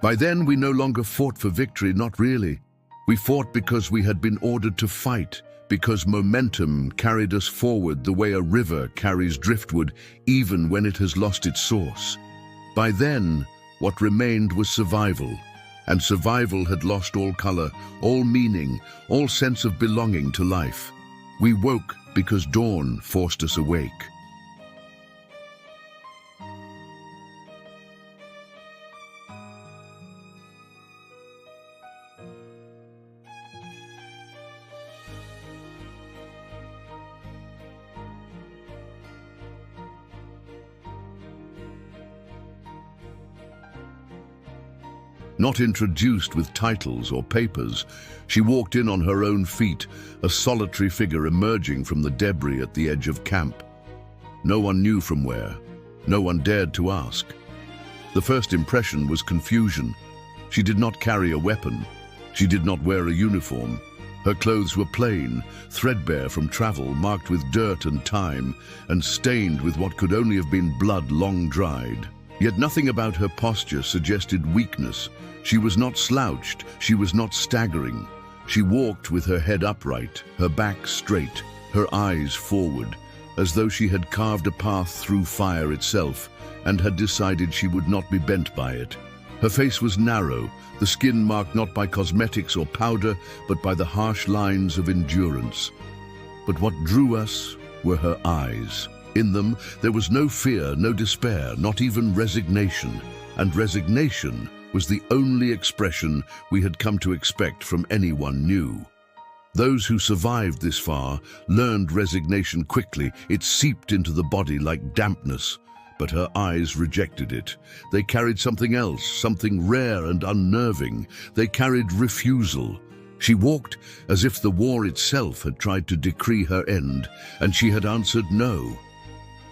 By then, we no longer fought for victory, not really. We fought because we had been ordered to fight, because momentum carried us forward the way a river carries driftwood, even when it has lost its source. By then, what remained was survival, and survival had lost all color, all meaning, all sense of belonging to life. We woke because dawn forced us awake. Not introduced with titles or papers, she walked in on her own feet, a solitary figure emerging from the debris at the edge of camp. No one knew from where. No one dared to ask. The first impression was confusion. She did not carry a weapon. She did not wear a uniform. Her clothes were plain, threadbare from travel, marked with dirt and time, and stained with what could only have been blood long dried. Yet nothing about her posture suggested weakness. She was not slouched, she was not staggering. She walked with her head upright, her back straight, her eyes forward, as though she had carved a path through fire itself and had decided she would not be bent by it. Her face was narrow, the skin marked not by cosmetics or powder, but by the harsh lines of endurance. But what drew us were her eyes. In them, there was no fear, no despair, not even resignation. And resignation was the only expression we had come to expect from anyone new. Those who survived this far learned resignation quickly. It seeped into the body like dampness. But her eyes rejected it. They carried something else, something rare and unnerving. They carried refusal. She walked as if the war itself had tried to decree her end, and she had answered no.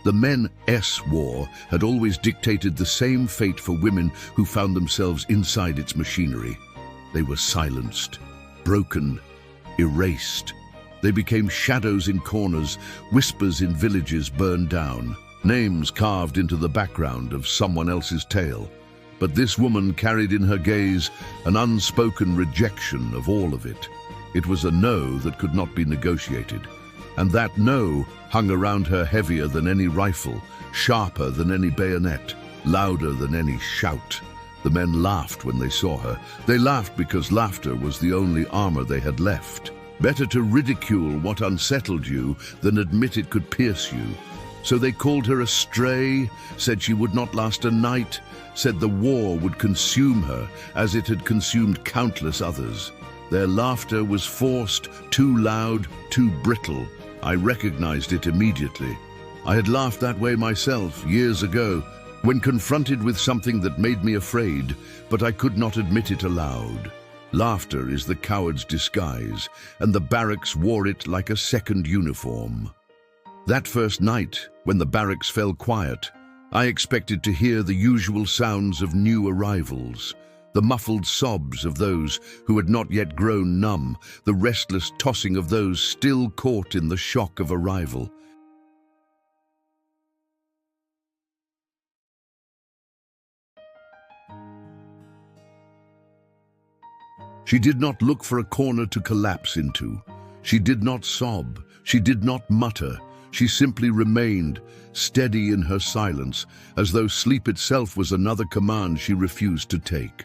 The men's war had always dictated the same fate for women who found themselves inside its machinery. They were silenced, broken, erased. They became shadows in corners, whispers in villages burned down, names carved into the background of someone else's tale. But this woman carried in her gaze an unspoken rejection of all of it. It was a no that could not be negotiated. And that no hung around her heavier than any rifle, sharper than any bayonet, louder than any shout. The men laughed when they saw her. They laughed because laughter was the only armor they had left. Better to ridicule what unsettled you than admit it could pierce you. So they called her a stray, said she would not last a night, said the war would consume her as it had consumed countless others. Their laughter was forced, too loud, too brittle. I recognized it immediately. I had laughed that way myself years ago, when confronted with something that made me afraid, but I could not admit it aloud. Laughter is the coward's disguise, and the barracks wore it like a second uniform. That first night, when the barracks fell quiet, I expected to hear the usual sounds of new arrivals. The muffled sobs of those who had not yet grown numb, the restless tossing of those still caught in the shock of arrival. She did not look for a corner to collapse into. She did not sob. She did not mutter. She simply remained, steady in her silence, as though sleep itself was another command she refused to take.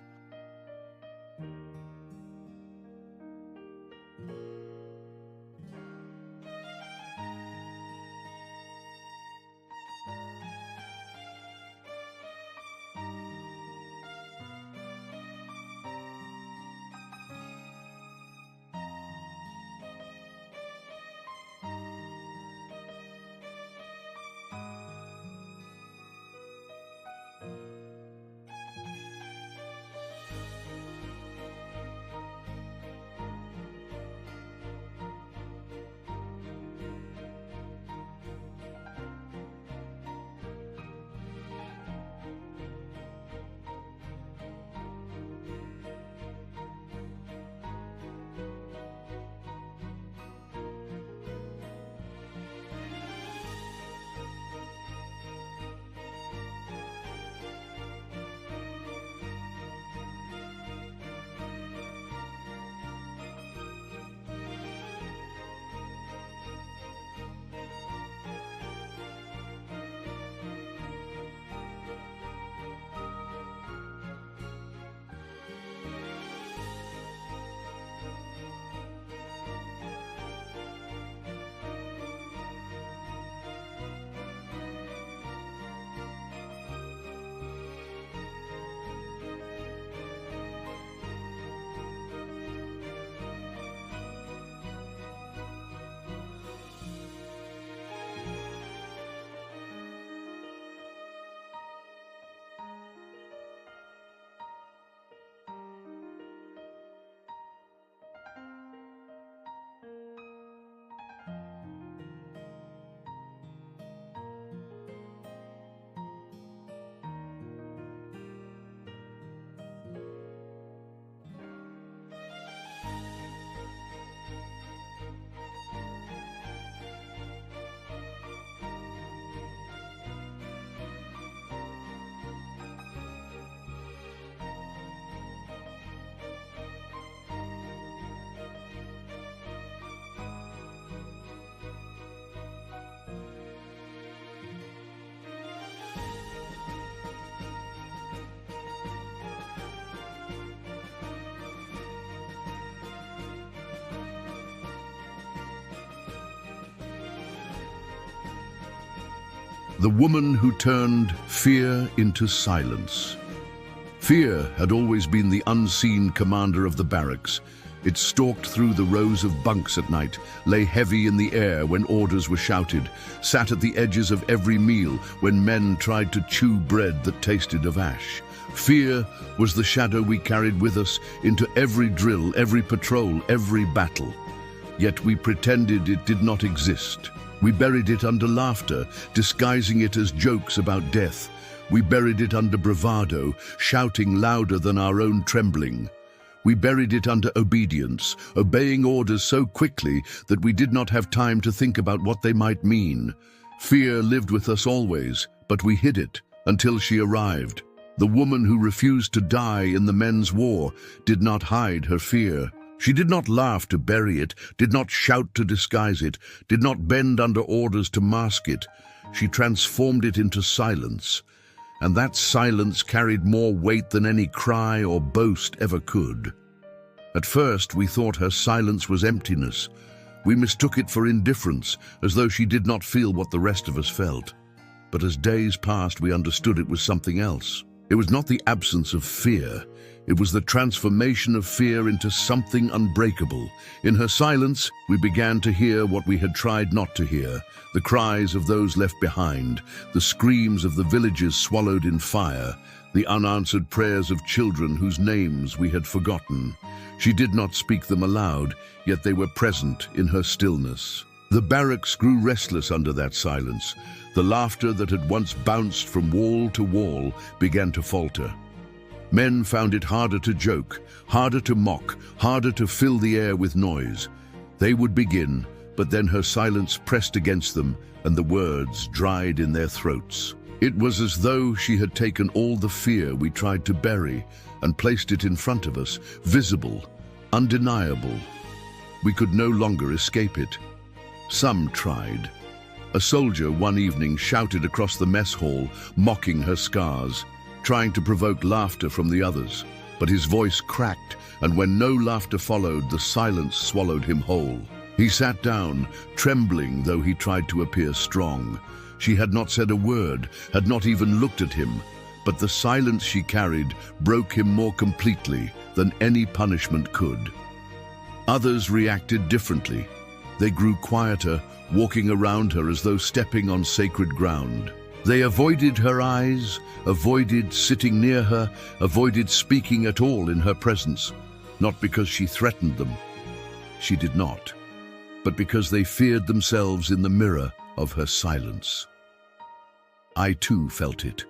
The woman who turned fear into silence. Fear had always been the unseen commander of the barracks. It stalked through the rows of bunks at night, lay heavy in the air when orders were shouted, sat at the edges of every meal when men tried to chew bread that tasted of ash. Fear was the shadow we carried with us into every drill, every patrol, every battle. Yet we pretended it did not exist. We buried it under laughter, disguising it as jokes about death. We buried it under bravado, shouting louder than our own trembling. We buried it under obedience, obeying orders so quickly that we did not have time to think about what they might mean. Fear lived with us always, but we hid it until she arrived. The woman who refused to die in the men's war did not hide her fear. She did not laugh to bury it, did not shout to disguise it, did not bend under orders to mask it. She transformed it into silence. And that silence carried more weight than any cry or boast ever could. At first, we thought her silence was emptiness. We mistook it for indifference, as though she did not feel what the rest of us felt. But as days passed, we understood it was something else. It was not the absence of fear. It was the transformation of fear into something unbreakable. In her silence, we began to hear what we had tried not to hear, the cries of those left behind, the screams of the villages swallowed in fire, the unanswered prayers of children whose names we had forgotten. She did not speak them aloud, yet they were present in her stillness. The barracks grew restless under that silence. The laughter that had once bounced from wall to wall began to falter. Men found it harder to joke, harder to mock, harder to fill the air with noise. They would begin, but then her silence pressed against them, and the words dried in their throats. It was as though she had taken all the fear we tried to bury and placed it in front of us, visible, undeniable. We could no longer escape it. Some tried. A soldier one evening shouted across the mess hall, mocking her scars, trying to provoke laughter from the others. But his voice cracked, and when no laughter followed, the silence swallowed him whole. He sat down, trembling though he tried to appear strong. She had not said a word, had not even looked at him, but the silence she carried broke him more completely than any punishment could. Others reacted differently. They grew quieter, walking around her as though stepping on sacred ground. They avoided her eyes, avoided sitting near her, avoided speaking at all in her presence, not because she threatened them. She did not, but because they feared themselves in the mirror of her silence. I too felt it.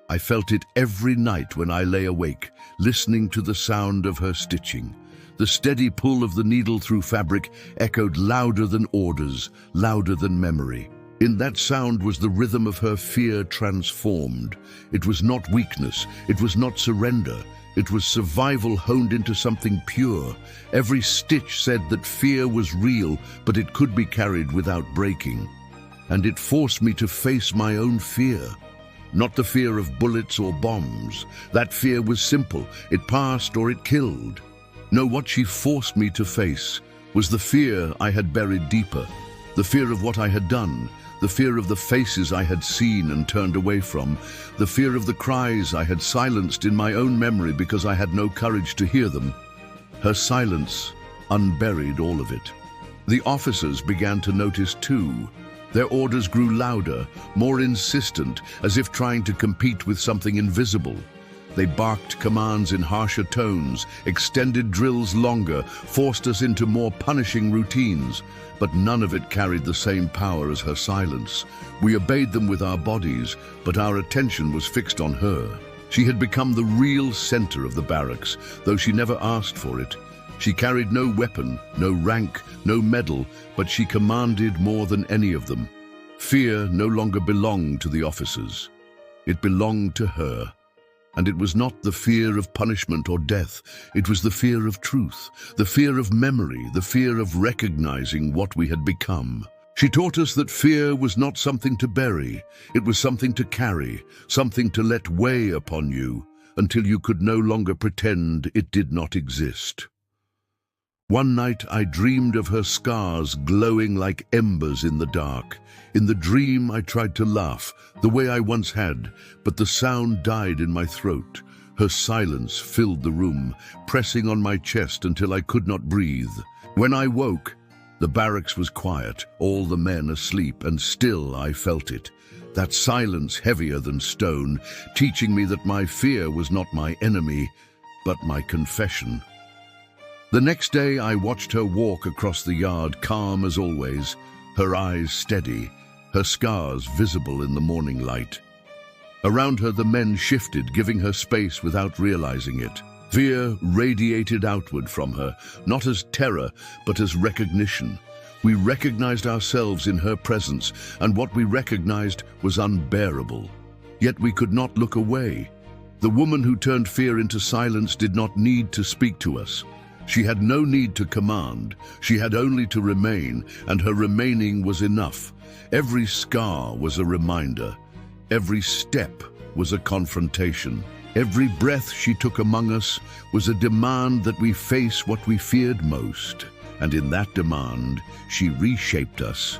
I felt it every night when I lay awake, listening to the sound of her stitching. The steady pull of the needle through fabric echoed louder than orders, louder than memory. In that sound was the rhythm of her fear transformed. It was not weakness, it was not surrender. It was survival honed into something pure. Every stitch said that fear was real, but it could be carried without breaking. And it forced me to face my own fear. Not the fear of bullets or bombs. That fear was simple. It passed or it killed. No, what she forced me to face was the fear I had buried deeper. The fear of what I had done. The fear of the faces I had seen and turned away from. The fear of the cries I had silenced in my own memory because I had no courage to hear them. Her silence unburied all of it. The officers began to notice too. Their orders grew louder, more insistent, as if trying to compete with something invisible. They barked commands in harsher tones, extended drills longer, forced us into more punishing routines. But none of it carried the same power as her silence. We obeyed them with our bodies, but our attention was fixed on her. She had become the real center of the barracks, though she never asked for it. She carried no weapon, no rank, no medal, but she commanded more than any of them. Fear no longer belonged to the officers. It belonged to her. And it was not the fear of punishment or death. It was the fear of truth, the fear of memory, the fear of recognizing what we had become. She taught us that fear was not something to bury. It was something to carry, something to let weigh upon you until you could no longer pretend it did not exist. One night I dreamed of her scars glowing like embers in the dark. In the dream I tried to laugh, the way I once had, but the sound died in my throat. Her silence filled the room, pressing on my chest until I could not breathe. When I woke, the barracks was quiet, all the men asleep, and still I felt it. That silence heavier than stone, teaching me that my fear was not my enemy, but my confession. The next day I watched her walk across the yard, calm as always, her eyes steady, her scars visible in the morning light. Around her the men shifted, giving her space without realizing it. Fear radiated outward from her, not as terror, but as recognition. We recognized ourselves in her presence, and what we recognized was unbearable. Yet we could not look away. The woman who turned fear into silence did not need to speak to us. She had no need to command. She had only to remain, and her remaining was enough. Every scar was a reminder. Every step was a confrontation. Every breath she took among us was a demand that we face what we feared most. And in that demand, she reshaped us.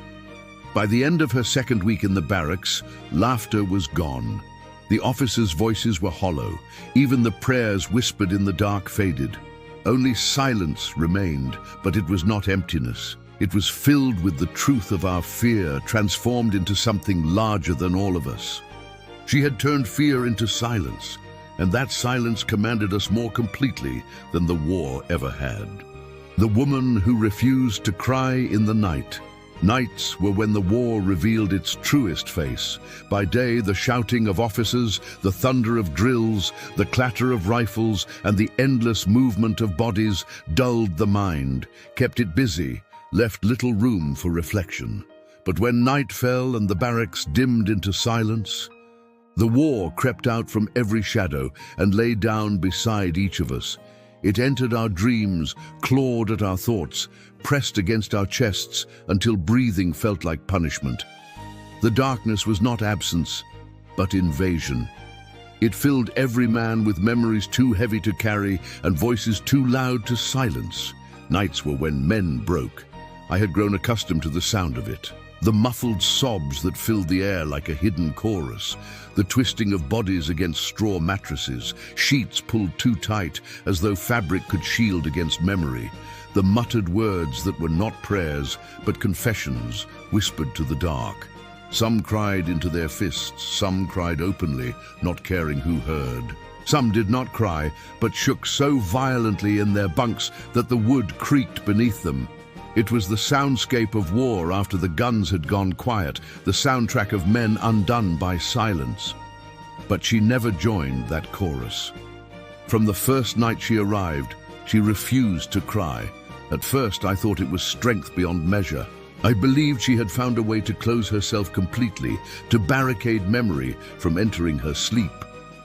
By the end of her second week in the barracks, laughter was gone. The officers' voices were hollow. Even the prayers whispered in the dark faded. Only silence remained, but it was not emptiness. It was filled with the truth of our fear, transformed into something larger than all of us. She had turned fear into silence, and that silence commanded us more completely than the war ever had. The woman who refused to cry in the night. Nights were when the war revealed its truest face. By day, the shouting of officers, the thunder of drills, the clatter of rifles, and the endless movement of bodies dulled the mind, kept it busy, left little room for reflection. But when night fell and the barracks dimmed into silence, the war crept out from every shadow and lay down beside each of us. It entered our dreams, clawed at our thoughts, pressed against our chests until breathing felt like punishment. The darkness was not absence, but invasion. It filled every man with memories too heavy to carry and voices too loud to silence. Nights were when men broke. I had grown accustomed to the sound of it. The muffled sobs that filled the air like a hidden chorus, the twisting of bodies against straw mattresses, sheets pulled too tight as though fabric could shield against memory, the muttered words that were not prayers but confessions whispered to the dark. Some cried into their fists, some cried openly, not caring who heard. Some did not cry, but shook so violently in their bunks that the wood creaked beneath them. It was the soundscape of war after the guns had gone quiet, the soundtrack of men undone by silence. But she never joined that chorus. From the first night she arrived, she refused to cry. At first, I thought it was strength beyond measure. I believed she had found a way to close herself completely, to barricade memory from entering her sleep.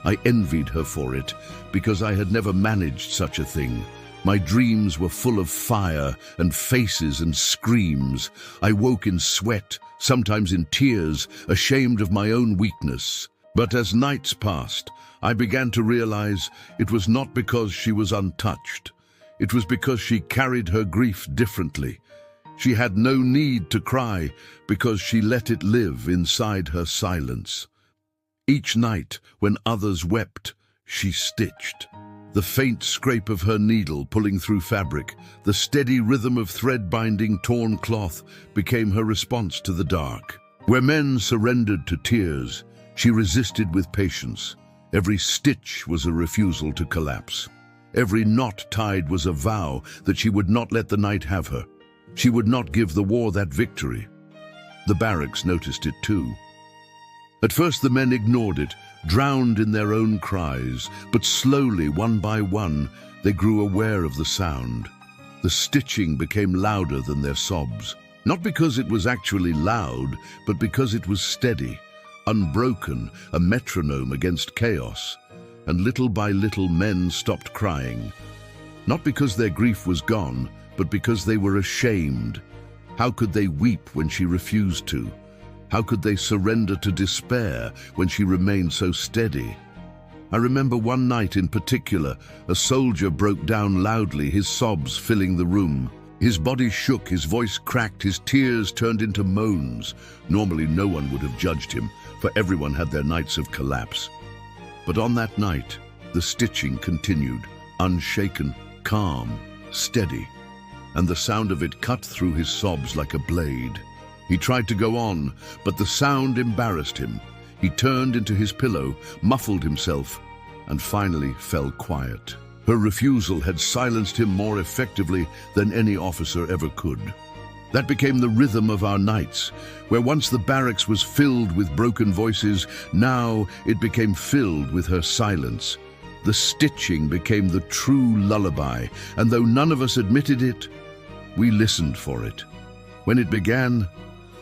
I envied her for it, because I had never managed such a thing. My dreams were full of fire and faces and screams. I woke in sweat, sometimes in tears, ashamed of my own weakness. But as nights passed, I began to realize it was not because she was untouched. It was because she carried her grief differently. She had no need to cry because she let it live inside her silence. Each night, when others wept, she stitched. The faint scrape of her needle pulling through fabric, the steady rhythm of thread binding torn cloth became her response to the dark. Where men surrendered to tears, she resisted with patience. Every stitch was a refusal to collapse. Every knot tied was a vow that she would not let the night have her. She would not give the war that victory. The barracks noticed it too. At first the men ignored it, drowned in their own cries, but slowly, one by one, they grew aware of the sound. The stitching became louder than their sobs, not because it was actually loud, but because it was steady, unbroken, a metronome against chaos. And little by little men stopped crying, not because their grief was gone, but because they were ashamed. How could they weep when she refused to? How could they surrender to despair when she remained so steady? I remember one night in particular, a soldier broke down loudly, his sobs filling the room. His body shook, his voice cracked, his tears turned into moans. Normally no one would have judged him, for everyone had their nights of collapse. But on that night, the stitching continued, unshaken, calm, steady, and the sound of it cut through his sobs like a blade. He tried to go on, but the sound embarrassed him. He turned into his pillow, muffled himself, and finally fell quiet. Her refusal had silenced him more effectively than any officer ever could. That became the rhythm of our nights, where once the barracks was filled with broken voices, now it became filled with her silence. The stitching became the true lullaby, and though none of us admitted it, we listened for it. When it began,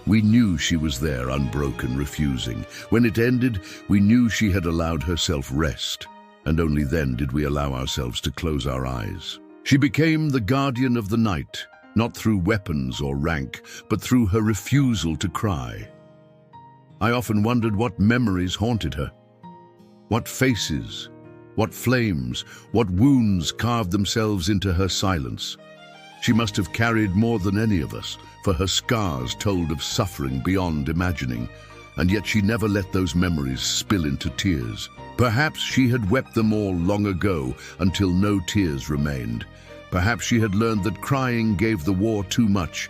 we knew she was there, unbroken, refusing. When it ended, we knew she had allowed herself rest, and only then did we allow ourselves to close our eyes. She became the guardian of the night, not through weapons or rank, but through her refusal to cry. I often wondered what memories haunted her, what faces, what flames, what wounds carved themselves into her silence. She must have carried more than any of us, for her scars told of suffering beyond imagining, and yet she never let those memories spill into tears. Perhaps she had wept them all long ago until no tears remained. Perhaps she had learned that crying gave the war too much,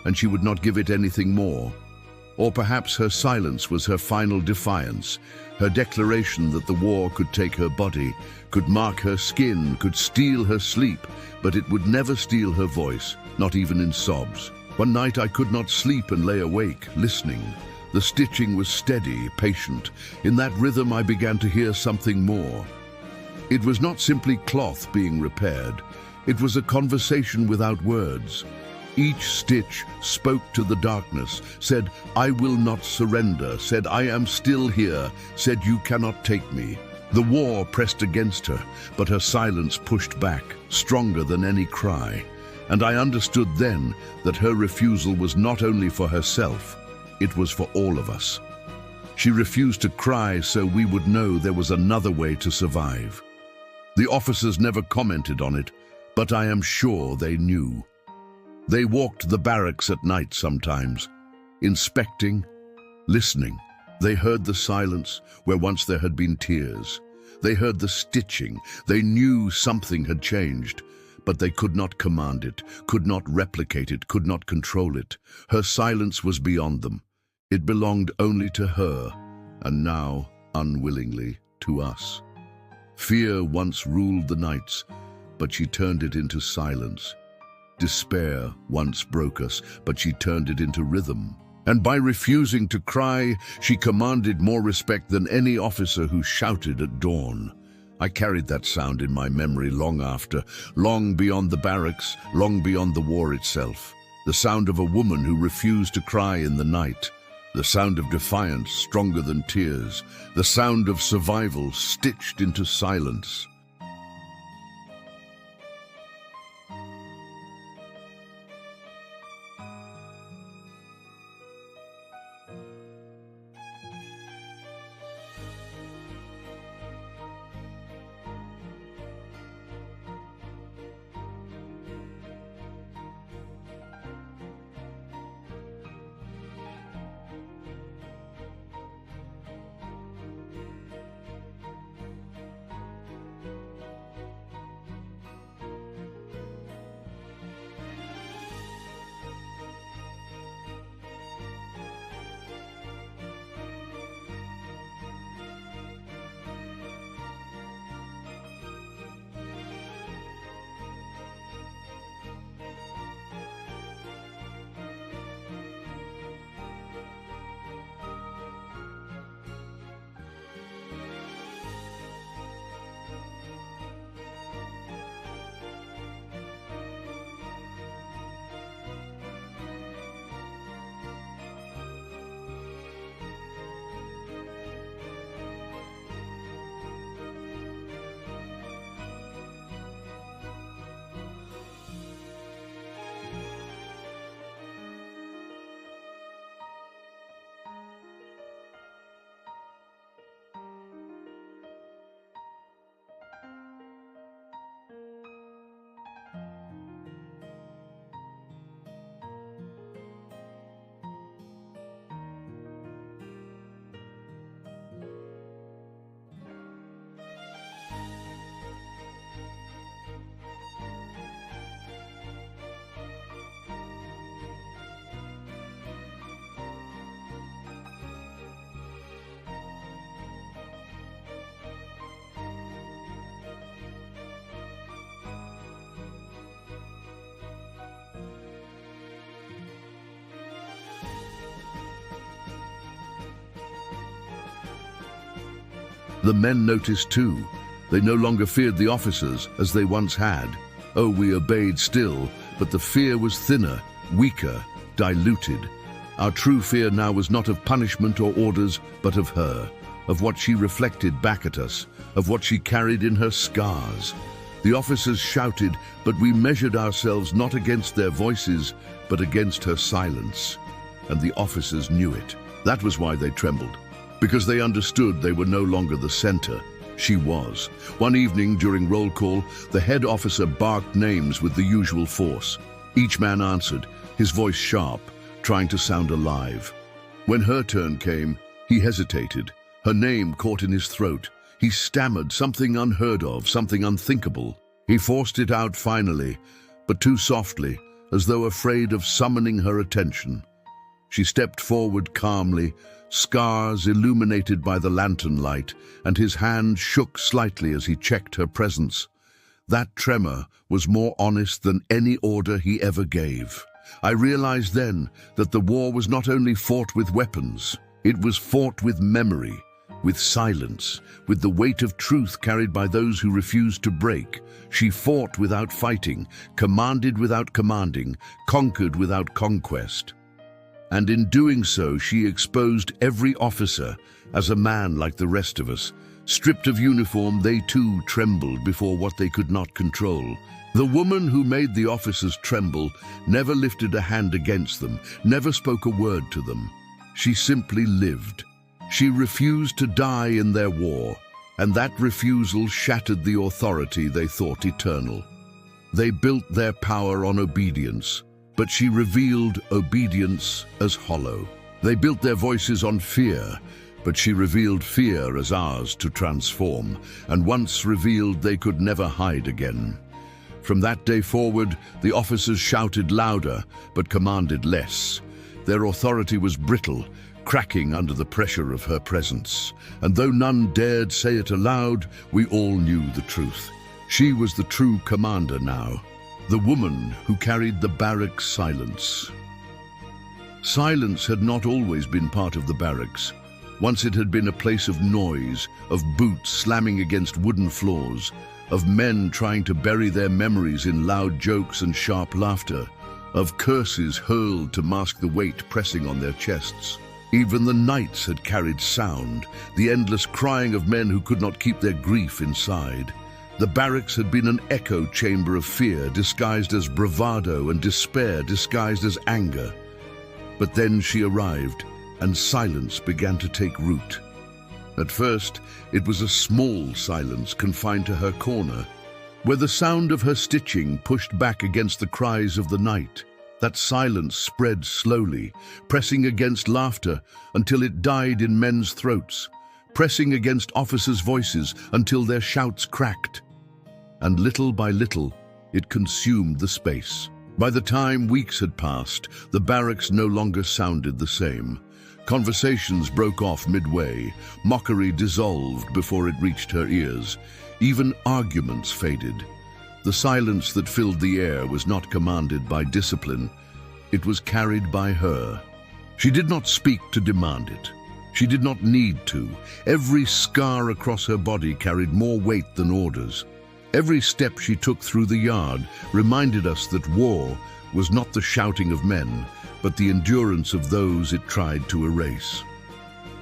and she would not give it anything more. Or perhaps her silence was her final defiance, her declaration that the war could take her body, could mark her skin, could steal her sleep, but it would never steal her voice, not even in sobs. One night I could not sleep and lay awake, listening. The stitching was steady, patient. In that rhythm I began to hear something more. It was not simply cloth being repaired. It was a conversation without words. Each stitch spoke to the darkness, said, "I will not surrender," said, "I am still here," said, "You cannot take me." The war pressed against her, but her silence pushed back, stronger than any cry. And I understood then that her refusal was not only for herself, it was for all of us. She refused to cry so we would know there was another way to survive. The officers never commented on it, but I am sure they knew. They walked the barracks at night sometimes, inspecting, listening. They heard the silence where once there had been tears. They heard the stitching. They knew something had changed, but they could not command it, could not replicate it, could not control it. Her silence was beyond them. It belonged only to her, and now, unwillingly, to us. Fear once ruled the nights, but she turned it into silence. Despair once broke us, but she turned it into rhythm. And by refusing to cry, she commanded more respect than any officer who shouted at dawn. I carried that sound in my memory long after, long beyond the barracks, long beyond the war itself. The sound of a woman who refused to cry in the night. The sound of defiance stronger than tears. The sound of survival stitched into silence. The men noticed too. They no longer feared the officers as they once had. Oh, we obeyed still, but the fear was thinner, weaker, diluted. Our true fear now was not of punishment or orders, but of her, of what she reflected back at us, of what she carried in her scars. The officers shouted, but we measured ourselves not against their voices, but against her silence. And the officers knew it. That was why they trembled, because they understood they were no longer the center. She was. One evening during roll call, the head officer barked names with the usual force. Each man answered, his voice sharp, trying to sound alive. When her turn came, he hesitated. Her name caught in his throat. He stammered something unheard of, something unthinkable. He forced it out finally, but too softly, as though afraid of summoning her attention. She stepped forward calmly, scars illuminated by the lantern light, and his hand shook slightly as he checked her presence. That tremor was more honest than any order he ever gave. I realized then that the war was not only fought with weapons, it was fought with memory, with silence, with the weight of truth carried by those who refused to break. She fought without fighting, commanded without commanding, conquered without conquest. And in doing so, she exposed every officer as a man like the rest of us. Stripped of uniform, they too trembled before what they could not control. The woman who made the officers tremble never lifted a hand against them, never spoke a word to them. She simply lived. She refused to die in their war, and that refusal shattered the authority they thought eternal. They built their power on obedience, but she revealed obedience as hollow. They built their voices on fear, but she revealed fear as ours to transform, and once revealed they could never hide again. From that day forward, the officers shouted louder, but commanded less. Their authority was brittle, cracking under the pressure of her presence. And though none dared say it aloud, we all knew the truth. She was the true commander now, the woman who carried the barracks' silence. Silence had not always been part of the barracks. Once it had been a place of noise, of boots slamming against wooden floors, of men trying to bury their memories in loud jokes and sharp laughter, of curses hurled to mask the weight pressing on their chests. Even the nights had carried sound, the endless crying of men who could not keep their grief inside. The barracks had been an echo chamber of fear disguised as bravado and despair disguised as anger. But then she arrived, and silence began to take root. At first, it was a small silence confined to her corner, where the sound of her stitching pushed back against the cries of the night. That silence spread slowly, pressing against laughter until it died in men's throats, pressing against officers' voices until their shouts cracked. And little by little, it consumed the space. By the time weeks had passed, the barracks no longer sounded the same. Conversations broke off midway, mockery dissolved before it reached her ears. Even arguments faded. The silence that filled the air was not commanded by discipline. It was carried by her. She did not speak to demand it. She did not need to. Every scar across her body carried more weight than orders. Every step she took through the yard reminded us that war was not the shouting of men, but the endurance of those it tried to erase.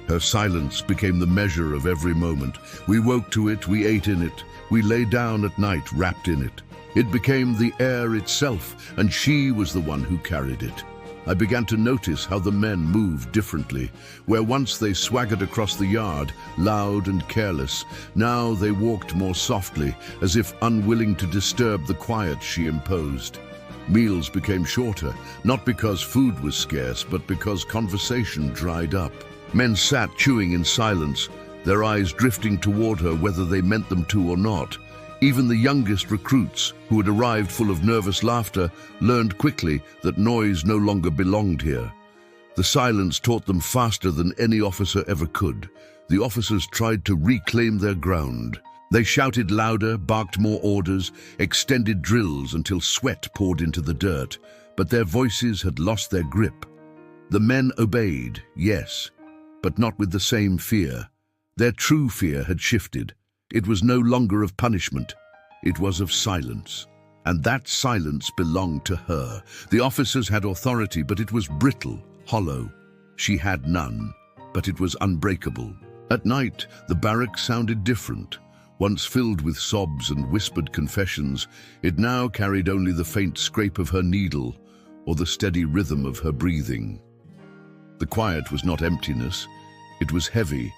Her silence became the measure of every moment. We woke to it, we ate in it, we lay down at night wrapped in it. It became the air itself, and she was the one who carried it. I began to notice how the men moved differently. Where once they swaggered across the yard, loud and careless, now they walked more softly, as if unwilling to disturb the quiet she imposed. Meals became shorter, not because food was scarce, but because conversation dried up. Men sat chewing in silence, their eyes drifting toward her whether they meant them to or not. Even the youngest recruits, who had arrived full of nervous laughter, learned quickly that noise no longer belonged here. The silence taught them faster than any officer ever could. The officers tried to reclaim their ground. They shouted louder, barked more orders, extended drills until sweat poured into the dirt, but their voices had lost their grip. The men obeyed, yes, but not with the same fear. Their true fear had shifted. It was no longer of punishment. It was of silence. And that silence belonged to her. The officers had authority, but it was brittle, hollow. She had none, but it was unbreakable. At night, the barracks sounded different. Once filled with sobs and whispered confessions, it now carried only the faint scrape of her needle or the steady rhythm of her breathing. The quiet was not emptiness. It was heavy,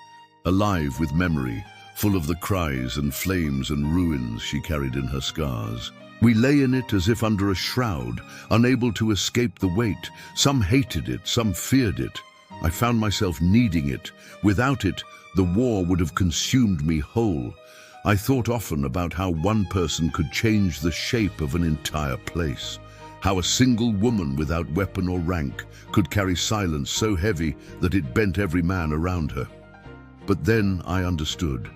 alive with memory, full of the cries and flames and ruins she carried in her scars. We lay in it as if under a shroud, unable to escape the weight. Some hated it, some feared it. I found myself needing it. Without it, the war would have consumed me whole. I thought often about how one person could change the shape of an entire place. How a single woman without weapon or rank could carry silence so heavy that it bent every man around her. But then I understood.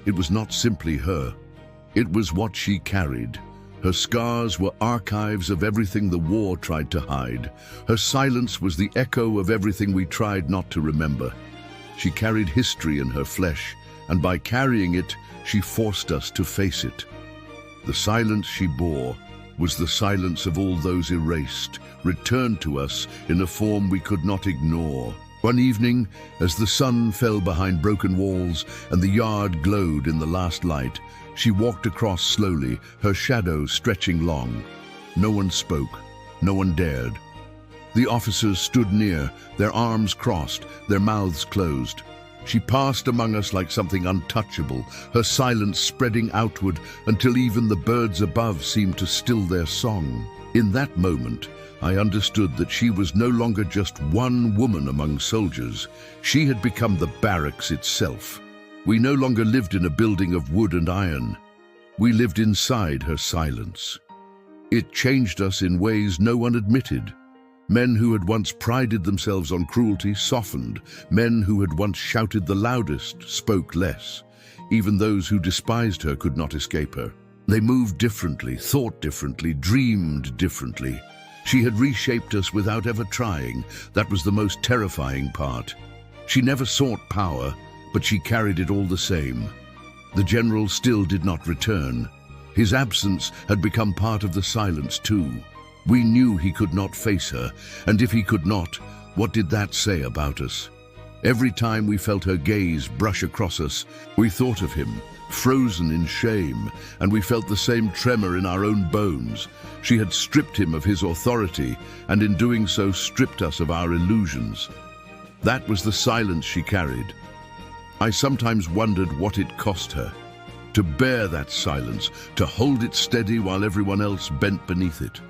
It was not simply her. It was what she carried. Her scars were archives of everything the war tried to hide. Her silence was the echo of everything we tried not to remember. She carried history in her flesh, and by carrying it, she forced us to face it. The silence she bore was the silence of all those erased, returned to us in a form we could not ignore. One evening, as the sun fell behind broken walls and the yard glowed in the last light, she walked across slowly, her shadow stretching long. No one spoke, no one dared. The officers stood near, their arms crossed, their mouths closed. She passed among us like something untouchable, her silence spreading outward until even the birds above seemed to still their song. In that moment, I understood that she was no longer just one woman among soldiers. She had become the barracks itself. We no longer lived in a building of wood and iron. We lived inside her silence. It changed us in ways no one admitted. Men who had once prided themselves on cruelty softened. Men who had once shouted the loudest spoke less. Even those who despised her could not escape her. They moved differently, thought differently, dreamed differently. She had reshaped us without ever trying. That was the most terrifying part. She never sought power, but she carried it all the same. The general still did not return. His absence had become part of the silence too. We knew he could not face her, and if he could not, what did that say about us? Every time we felt her gaze brush across us, we thought of him, frozen in shame, and we felt the same tremor in our own bones. She had stripped him of his authority, and in doing so stripped us of our illusions. That was the silence she carried. I sometimes wondered what it cost her. To bear that silence, to hold it steady while everyone else bent beneath it.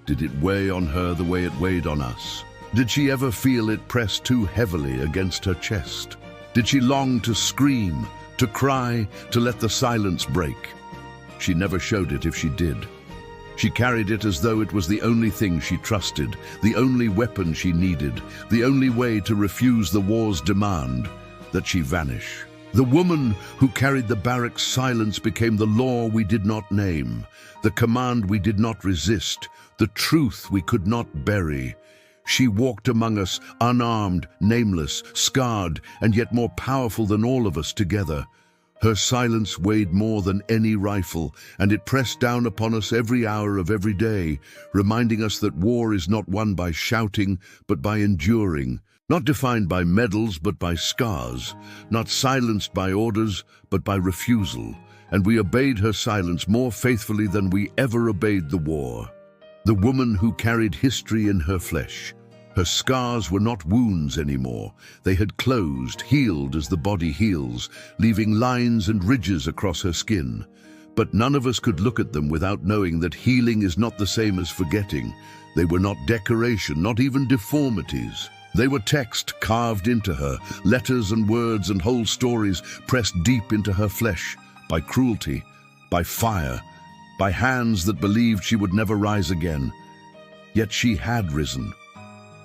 Did it weigh on her the way it weighed on us? Did she ever feel it press too heavily against her chest? Did she long to scream, to cry, to let the silence break? She never showed it if she did. She carried it as though it was the only thing she trusted, the only weapon she needed, the only way to refuse the war's demand, that she vanish. The woman who carried the barracks' silence became the law we did not name, the command we did not resist, the truth we could not bury. She walked among us, unarmed, nameless, scarred, and yet more powerful than all of us together. Her silence weighed more than any rifle, and it pressed down upon us every hour of every day, reminding us that war is not won by shouting, but by enduring, not defined by medals, but by scars, not silenced by orders, but by refusal. And we obeyed her silence more faithfully than we ever obeyed the war. The woman who carried history in her flesh. Her scars were not wounds anymore. They had closed, healed as the body heals, leaving lines and ridges across her skin. But none of us could look at them without knowing that healing is not the same as forgetting. They were not decoration, not even deformities. They were text carved into her, letters and words and whole stories pressed deep into her flesh by cruelty, by fire, by hands that believed she would never rise again. Yet she had risen.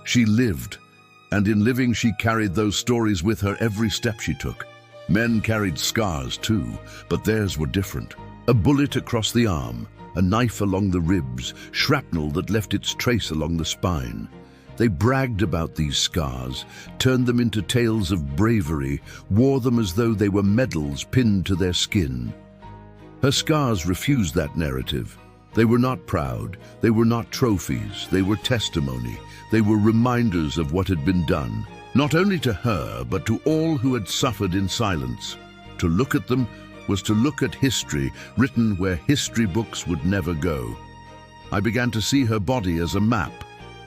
She lived, and in living she carried those stories with her every step she took. Men carried scars too, but theirs were different. A bullet across the arm, a knife along the ribs, shrapnel that left its trace along the spine. They bragged about these scars, turned them into tales of bravery, wore them as though they were medals pinned to their skin. Her scars refused that narrative. They were not proud, they were not trophies, they were testimony, they were reminders of what had been done, not only to her, but to all who had suffered in silence. To look at them was to look at history, written where history books would never go. I began to see her body as a map.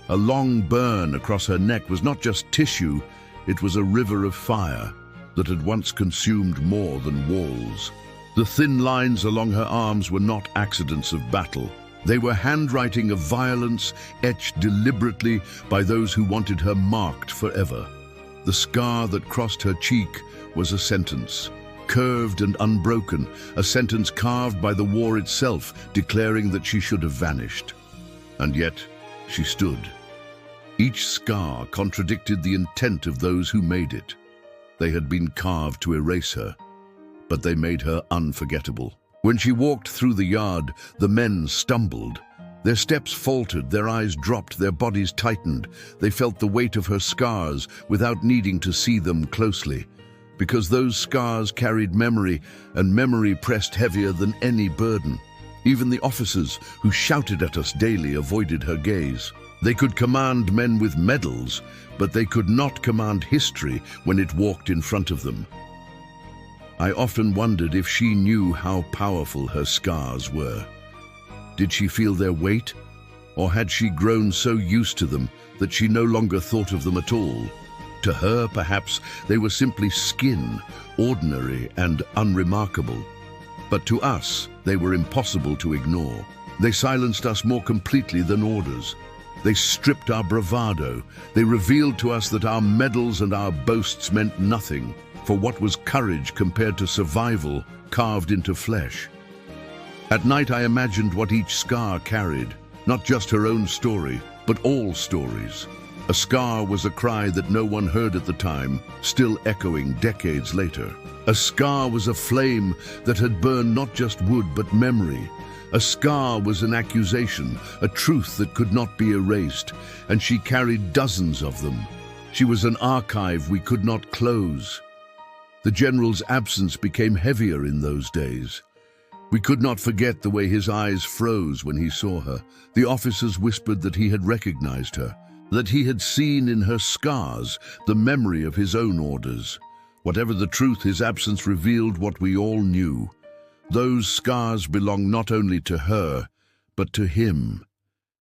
A long burn across her neck was not just tissue, it was a river of fire that had once consumed more than walls. The thin lines along her arms were not accidents of battle. They were handwriting of violence etched deliberately by those who wanted her marked forever. The scar that crossed her cheek was a sentence, curved and unbroken, a sentence carved by the war itself, declaring that she should have vanished. And yet, she stood. Each scar contradicted the intent of those who made it. They had been carved to erase her, but they made her unforgettable. When she walked through the yard, the men stumbled. Their steps faltered, their eyes dropped, their bodies tightened. They felt the weight of her scars without needing to see them closely, because those scars carried memory, and memory pressed heavier than any burden. Even the officers who shouted at us daily avoided her gaze. They could command men with medals, but they could not command history when it walked in front of them. I often wondered if she knew how powerful her scars were. Did she feel their weight, or had she grown so used to them that she no longer thought of them at all? To her, perhaps, they were simply skin, ordinary and unremarkable. But to us, they were impossible to ignore. They silenced us more completely than orders. They stripped our bravado. They revealed to us that our medals and our boasts meant nothing, for what was courage compared to survival carved into flesh? At night I imagined what each scar carried, not just her own story, but all stories. A scar was a cry that no one heard at the time, still echoing decades later. A scar was a flame that had burned not just wood but memory. A scar was an accusation, a truth that could not be erased, and she carried dozens of them. She was an archive we could not close. The general's absence became heavier in those days. We could not forget the way his eyes froze when he saw her. The officers whispered that he had recognized her, that he had seen in her scars the memory of his own orders. Whatever the truth, his absence revealed what we all knew. Those scars belonged not only to her, but to him.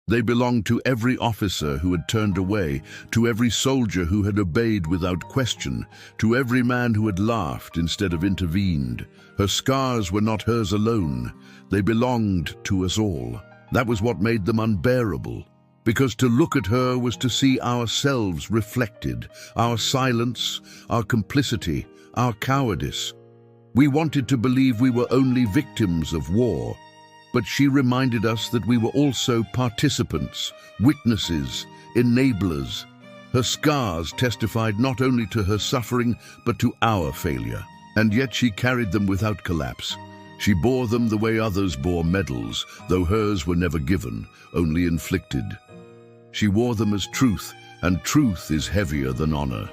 They belonged to every officer who had turned away, to every soldier who had obeyed without question, to every man who had laughed instead of intervened. Her scars were not hers alone. They belonged to us all. That was what made them unbearable, because to look at her was to see ourselves reflected, our silence, our complicity, our cowardice. We wanted to believe we were only victims of war, but she reminded us that we were also participants, witnesses, enablers. Her scars testified not only to her suffering, but to our failure. And yet she carried them without collapse. She bore them the way others bore medals, though hers were never given, only inflicted. She wore them as truth, and truth is heavier than honor.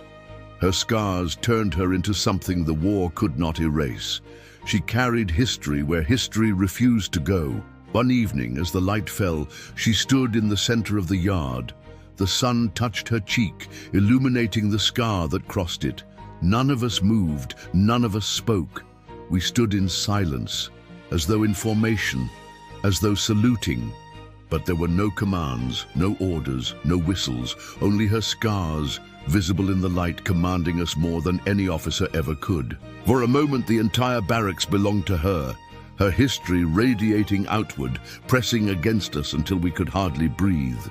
Her scars turned her into something the war could not erase. She carried history where history refused to go. One evening, as the light fell, she stood in the center of the yard. The sun touched her cheek, illuminating the scar that crossed it. None of us moved, none of us spoke. We stood in silence, as though in formation, as though saluting. But there were no commands, no orders, no whistles, only her scars, visible in the light, commanding us more than any officer ever could. For a moment, the entire barracks belonged to her, her history radiating outward, pressing against us until we could hardly breathe.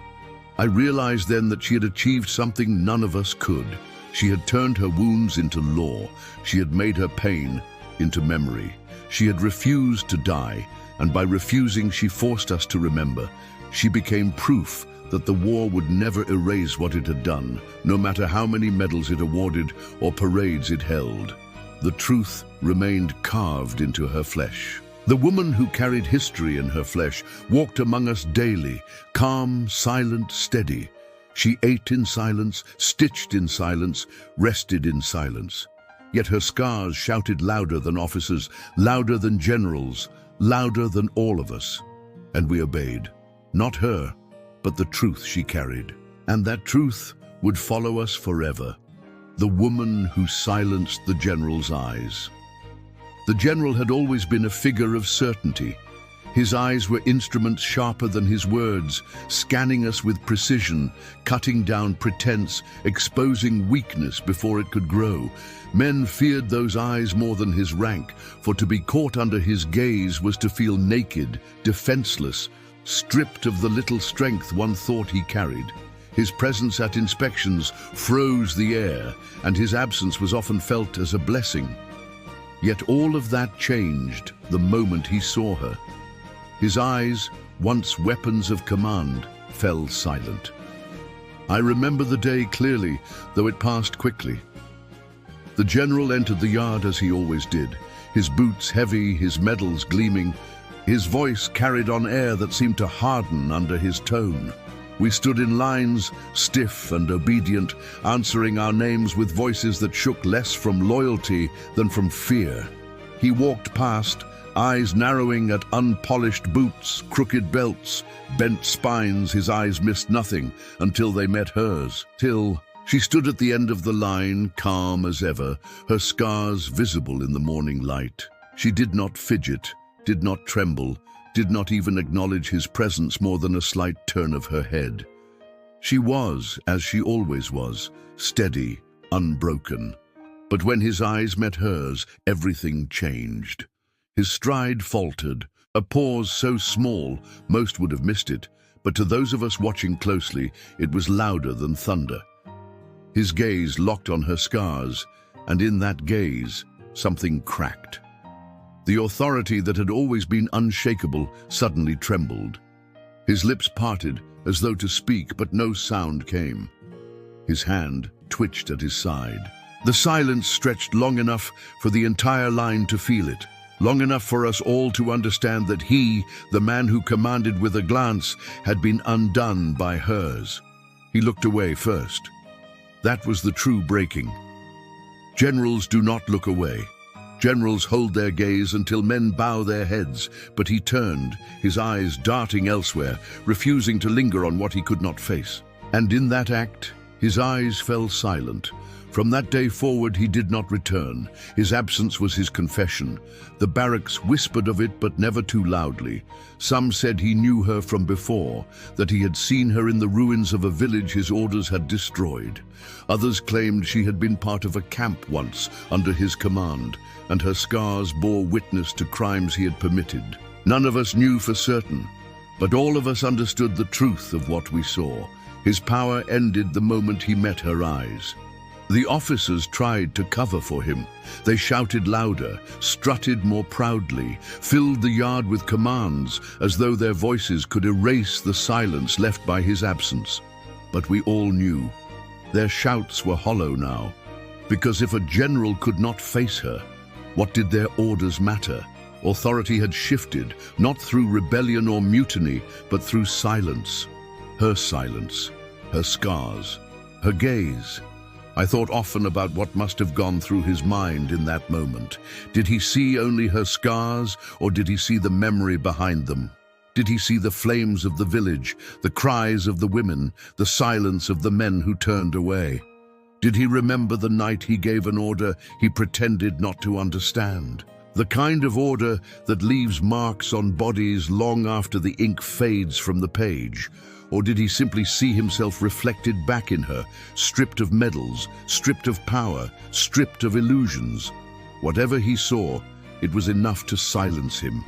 I realized then that she had achieved something none of us could. She had turned her wounds into law. She had made her pain into memory. She had refused to die, and by refusing, she forced us to remember. She became proof that the war would never erase what it had done, no matter how many medals it awarded or parades it held. The truth remained carved into her flesh. The woman who carried history in her flesh walked among us daily, calm, silent, steady. She ate in silence, stitched in silence, rested in silence. Yet her scars shouted louder than officers, louder than generals, louder than all of us. And we obeyed. Not her, but the truth she carried. And that truth would follow us forever. The woman who silenced the general's eyes. The general had always been a figure of certainty. His eyes were instruments sharper than his words, scanning us with precision, cutting down pretense, exposing weakness before it could grow. Men feared those eyes more than his rank, for to be caught under his gaze was to feel naked, defenseless, stripped of the little strength one thought he carried. His presence at inspections froze the air, and his absence was often felt as a blessing. Yet all of that changed the moment he saw her. His eyes, once weapons of command, fell silent. I remember the day clearly, though it passed quickly. The general entered the yard as he always did, his boots heavy, his medals gleaming. His voice carried on air that seemed to harden under his tone. We stood in lines, stiff and obedient, answering our names with voices that shook less from loyalty than from fear. He walked past, eyes narrowing at unpolished boots, crooked belts, bent spines. His eyes missed nothing until they met hers. Till she stood at the end of the line, calm as ever, her scars visible in the morning light. She did not fidget, did not tremble, did not even acknowledge his presence more than a slight turn of her head. She was, as she always was, steady, unbroken. But when his eyes met hers, everything changed. His stride faltered, a pause so small most would have missed it, but to those of us watching closely, it was louder than thunder. His gaze locked on her scars, and in that gaze, something cracked. The authority that had always been unshakable suddenly trembled. His lips parted as though to speak, but no sound came. His hand twitched at his side. The silence stretched long enough for the entire line to feel it, long enough for us all to understand that he, the man who commanded with a glance, had been undone by hers. He looked away first. That was the true breaking. Generals do not look away. Generals hold their gaze until men bow their heads, but he turned, his eyes darting elsewhere, refusing to linger on what he could not face. And in that act, his eyes fell silent. From that day forward, he did not return. His absence was his confession. The barracks whispered of it, but never too loudly. Some said he knew her from before, that he had seen her in the ruins of a village his orders had destroyed. Others claimed she had been part of a camp once, under his command, and her scars bore witness to crimes he had permitted. None of us knew for certain, but all of us understood the truth of what we saw. His power ended the moment he met her eyes. The officers tried to cover for him. They shouted louder, strutted more proudly, filled the yard with commands, as though their voices could erase the silence left by his absence. But we all knew. Their shouts were hollow now, because if a general could not face her, what did their orders matter? Authority had shifted, not through rebellion or mutiny, but through silence. Her silence, her scars, her gaze. I thought often about what must have gone through his mind in that moment. Did he see only her scars, or did he see the memory behind them? Did he see the flames of the village, the cries of the women, the silence of the men who turned away? Did he remember the night he gave an order he pretended not to understand? The kind of order that leaves marks on bodies long after the ink fades from the page. Or did he simply see himself reflected back in her, stripped of medals, stripped of power, stripped of illusions? Whatever he saw, it was enough to silence him.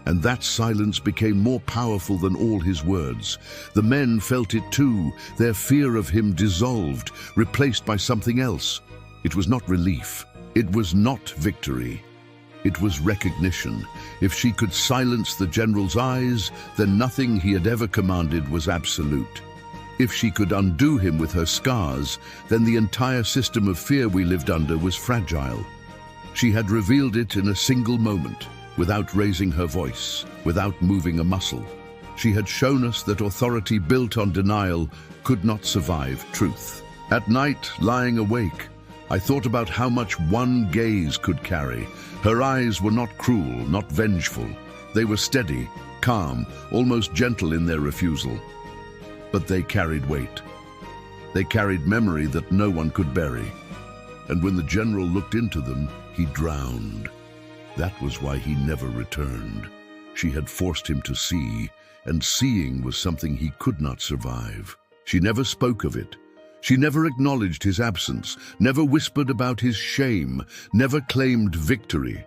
And that silence became more powerful than all his words. The men felt it too, their fear of him dissolved, replaced by something else. It was not relief. It was not victory. It was recognition. If she could silence the general's eyes, then nothing he had ever commanded was absolute. If she could undo him with her scars, then the entire system of fear we lived under was fragile. She had revealed it in a single moment, without raising her voice, without moving a muscle. She had shown us that authority built on denial could not survive truth. At night, lying awake, I thought about how much one gaze could carry. Her eyes were not cruel, not vengeful. They were steady, calm, almost gentle in their refusal. But they carried weight. They carried memory that no one could bury. And when the general looked into them, he drowned. That was why he never returned. She had forced him to see, and seeing was something he could not survive. She never spoke of it. She never acknowledged his absence, never whispered about his shame, never claimed victory.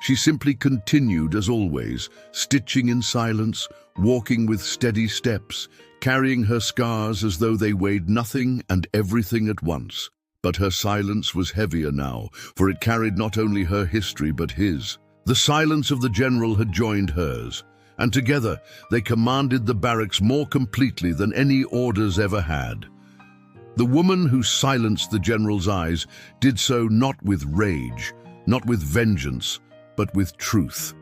She simply continued as always, stitching in silence, walking with steady steps, carrying her scars as though they weighed nothing and everything at once. But her silence was heavier now, for it carried not only her history but his. The silence of the general had joined hers, and together they commanded the barracks more completely than any orders ever had. The woman who silenced the general's eyes did so not with rage, not with vengeance, but with truth.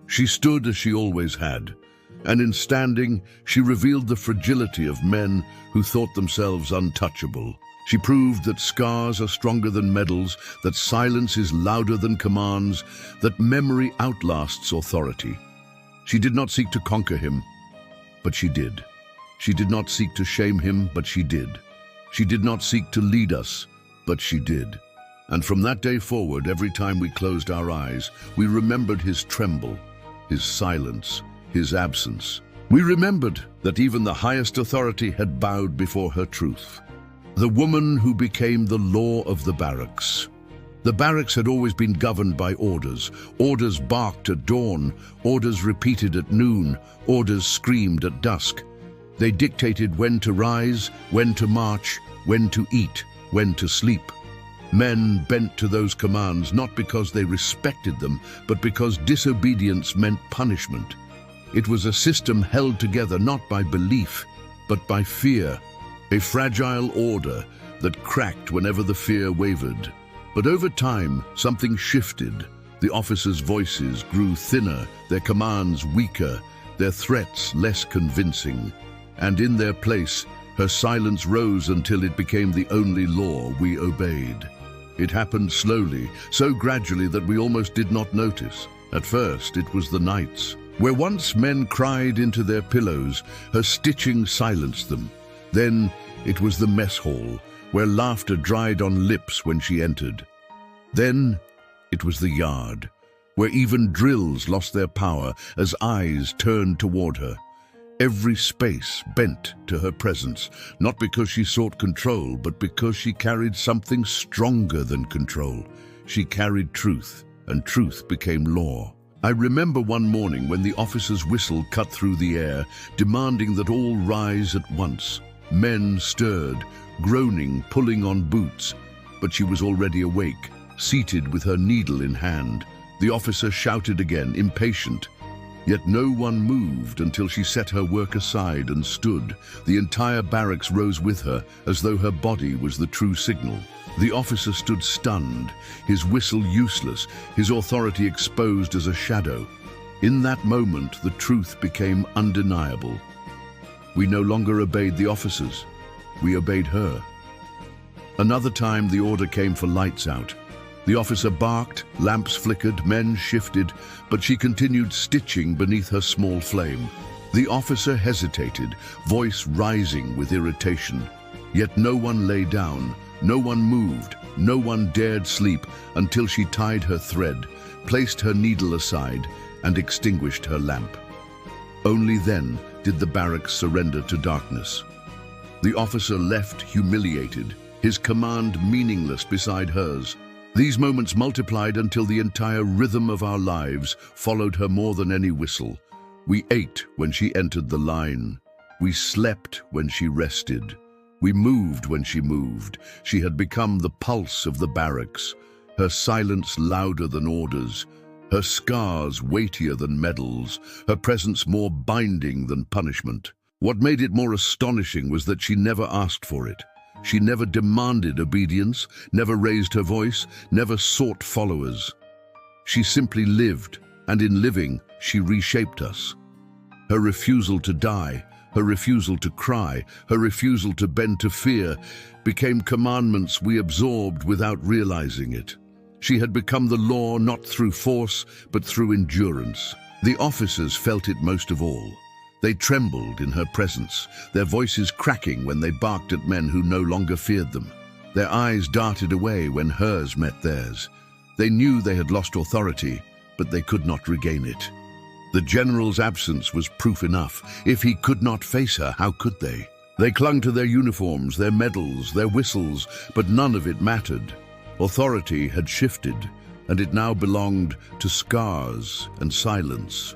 She stood as she always had, and in standing, she revealed the fragility of men who thought themselves untouchable. She proved that scars are stronger than medals, that silence is louder than commands, that memory outlasts authority. She did not seek to conquer him, but she did. She did not seek to shame him, but she did. She did not seek to lead us, but she did. And from that day forward, every time we closed our eyes, we remembered his tremble, his silence, his absence. We remembered that even the highest authority had bowed before her truth. The woman who became the law of the barracks. The barracks had always been governed by orders. Orders barked at dawn, orders repeated at noon, orders screamed at dusk. They dictated when to rise, when to march, when to eat, when to sleep. Men bent to those commands not because they respected them, but because disobedience meant punishment. It was a system held together not by belief, but by fear, a fragile order that cracked whenever the fear wavered. But over time, something shifted. The officers' voices grew thinner, their commands weaker, their threats less convincing. And in their place, her silence rose until it became the only law we obeyed. It happened slowly, so gradually that we almost did not notice. At first, it was the nights. Where once men cried into their pillows, her stitching silenced them. Then it was the mess hall, where laughter dried on lips when she entered. Then it was the yard, where even drills lost their power as eyes turned toward her. Every space bent to her presence, not because she sought control, but because she carried something stronger than control. She carried truth, and truth became law. I remember one morning when the officer's whistle cut through the air, demanding that all rise at once. Men stirred, groaning, pulling on boots, but she was already awake, seated with her needle in hand. The officer shouted again, impatient. Yet no one moved until she set her work aside and stood. The entire barracks rose with her, as though her body was the true signal. The officer stood stunned, his whistle useless, his authority exposed as a shadow. In that moment, the truth became undeniable. We no longer obeyed the officers, we obeyed her. Another time, the order came for lights out. The officer barked, lamps flickered, men shifted, but she continued stitching beneath her small flame. The officer hesitated, voice rising with irritation. Yet no one lay down, no one moved, no one dared sleep until she tied her thread, placed her needle aside, and extinguished her lamp. Only then did the barracks surrender to darkness. The officer left humiliated, his command meaningless beside hers. These moments multiplied until the entire rhythm of our lives followed her more than any whistle. We ate when she entered the line. We slept when she rested. We moved when she moved. She had become the pulse of the barracks, her silence louder than orders, her scars weightier than medals, her presence more binding than punishment. What made it more astonishing was that she never asked for it. She never demanded obedience, never raised her voice, never sought followers. She simply lived, and in living, she reshaped us. Her refusal to die, Her refusal to cry, her refusal to bend to fear, became commandments we absorbed without realizing it. She had become the law not through force, but through endurance. The officers felt it most of all. They trembled in her presence, their voices cracking when they barked at men who no longer feared them. Their eyes darted away when hers met theirs. They knew they had lost authority, but they could not regain it. The general's absence was proof enough. If he could not face her, how could they? They clung to their uniforms, their medals, their whistles, but none of it mattered. Authority had shifted, and it now belonged to scars and silence.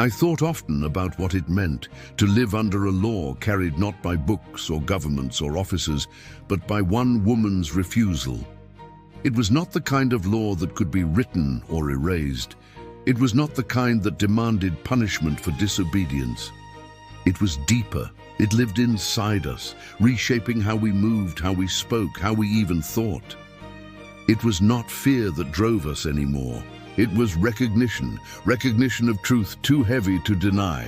I thought often about what it meant to live under a law carried not by books or governments or officers, but by one woman's refusal. It was not the kind of law that could be written or erased. It was not the kind that demanded punishment for disobedience. It was deeper. It lived inside us, reshaping how we moved, how we spoke, how we even thought. It was not fear that drove us anymore. It was recognition of truth too heavy to deny.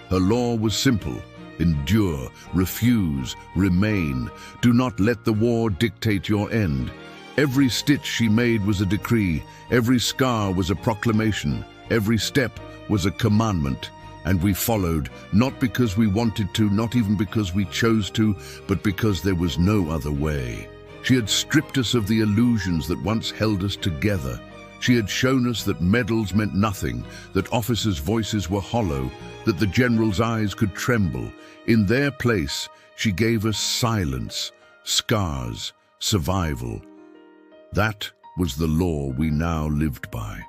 Her law was simple: endure, refuse, remain. Do not let the war dictate your end. Every stitch she made was a decree, every scar was a proclamation, every step was a commandment, and we followed, not because we wanted to, not even because we chose to, but because there was no other way. She had stripped us of the illusions that once held us together. She had shown us that medals meant nothing, that officers' voices were hollow, that the general's eyes could tremble. In their place, she gave us silence, scars, survival. That was the law we now lived by.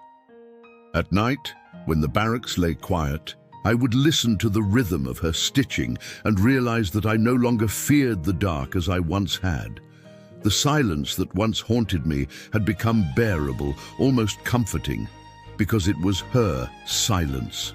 At night, when the barracks lay quiet, I would listen to the rhythm of her stitching and realize that I no longer feared the dark as I once had. The silence that once haunted me had become bearable, almost comforting, because it was her silence.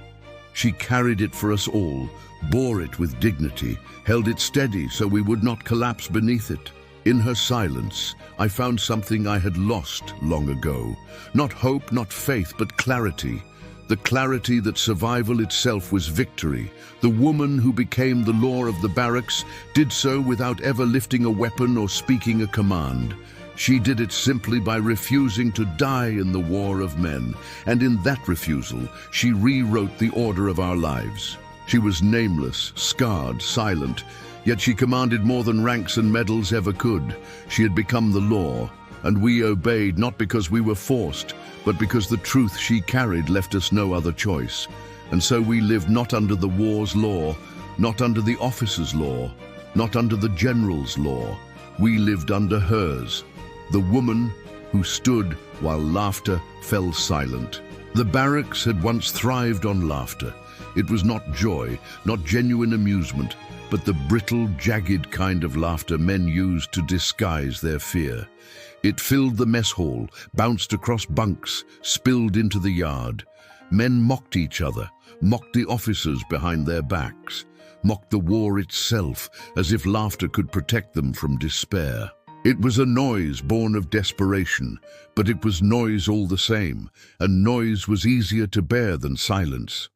She carried it for us all, bore it with dignity, held it steady so we would not collapse beneath it. In her silence, I found something I had lost long ago. Not hope, not faith, but clarity. The clarity that survival itself was victory. The woman who became the law of the barracks did so without ever lifting a weapon or speaking a command. She did it simply by refusing to die in the war of men. And in that refusal, she rewrote the order of our lives. She was nameless, scarred, silent, yet she commanded more than ranks and medals ever could. She had become the law, and we obeyed not because we were forced, but because the truth she carried left us no other choice. And so we lived not under the war's law, not under the officer's law, not under the general's law. We lived under hers, the woman who stood while laughter fell silent. The barracks had once thrived on laughter. It was not joy, not genuine amusement, but the brittle, jagged kind of laughter men used to disguise their fear. It filled the mess hall, bounced across bunks, spilled into the yard. Men mocked each other, mocked the officers behind their backs, mocked the war itself, as if laughter could protect them from despair. It was a noise born of desperation, but it was noise all the same, and noise was easier to bear than silence.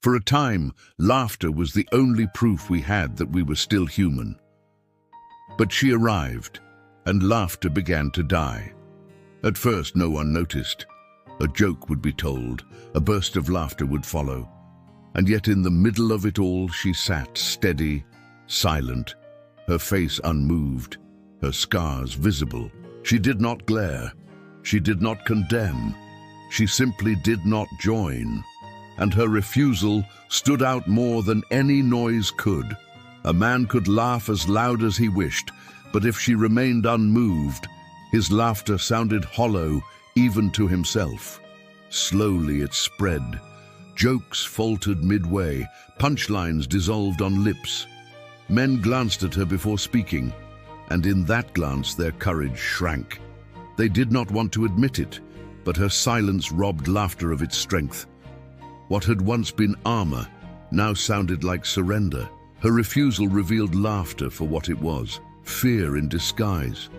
For a time, laughter was the only proof we had that we were still human. But she arrived, and laughter began to die. At first, no one noticed. A joke would be told, a burst of laughter would follow. And yet in the middle of it all, she sat steady, silent, her face unmoved, her scars visible. She did not glare. She did not condemn. She simply did not join. And her refusal stood out more than any noise could. A man could laugh as loud as he wished, but if she remained unmoved, his laughter sounded hollow even to himself. Slowly it spread. Jokes faltered midway, punchlines dissolved on lips. Men glanced at her before speaking, and in that glance their courage shrank. They did not want to admit it, but her silence robbed laughter of its strength. What had once been armor now sounded like surrender. Her refusal revealed laughter for what it was, fear in disguise.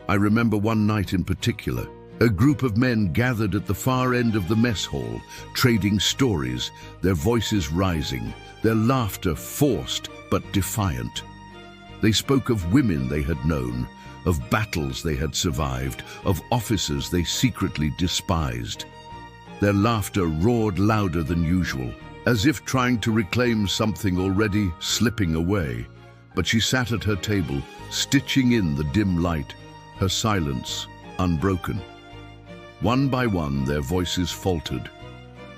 I remember one night in particular. A group of men gathered at the far end of the mess hall, trading stories, their voices rising, their laughter forced but defiant. They spoke of women they had known, of battles they had survived, of officers they secretly despised. Their laughter roared louder than usual, as if trying to reclaim something already slipping away. But she sat at her table, stitching in the dim light, her silence unbroken. One by one, their voices faltered.